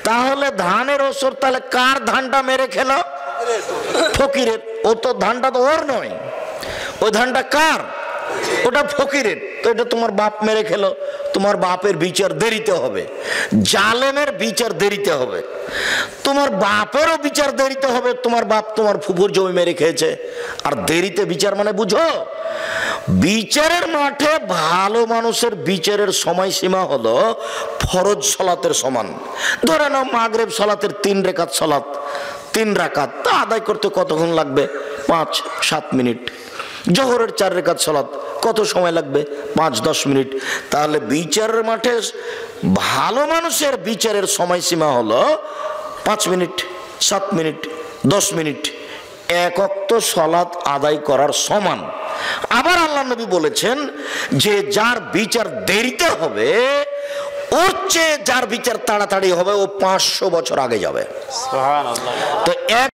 তাহলে ধানের ওসর তাহলে কার ধানটা মেরে খেলো? ফকিরের। ও তো ধানটা তো ওর নয়, ওই ধানটা কার? ওটা ফকিরের। তো এটা তোমার বাপ মেরে খেলো, তোমার বাপের বিচার দেরিতে হবে, জালেমের বিচার দেরিতে হবে, তোমার বাপেরও বিচার দেরিতে হবে। তোমার বাপ তোমার ফুফুর জমি মেরে খেয়েছে, আর দেরিতে বিচার মানে বুঝো, বিচারের মাঠে ভালো মানুষের বিচারের সময়সীমা হলো ফরজ সালাতের সমান। ধরে নাও মাগরিব সালাতের 3 রাকাত সালাত, 3 রাকাত, তা আদায় করতে কতক্ষণ লাগবে? 5-7 মিনিট। জোহরের 4 রাকাত সালাত কত সময় লাগবে? 5-10 মিনিট। তাহলে বিচারের মাঠে ভালো মানুষের বিচারের সময়সীমা হলো 5 মিনিট, 7 মিনিট, 10 মিনিট, এক ওয়াক্ত সালাত আদায় করার সমান। আবার আল্লাহ নবী বলেছেন যে যার বিচার দেরিতে হবে, ওর চেয়ে যার বিচার তাড়াতাড়ি হবে, ও 500 বছর আগে যাবে। তো এক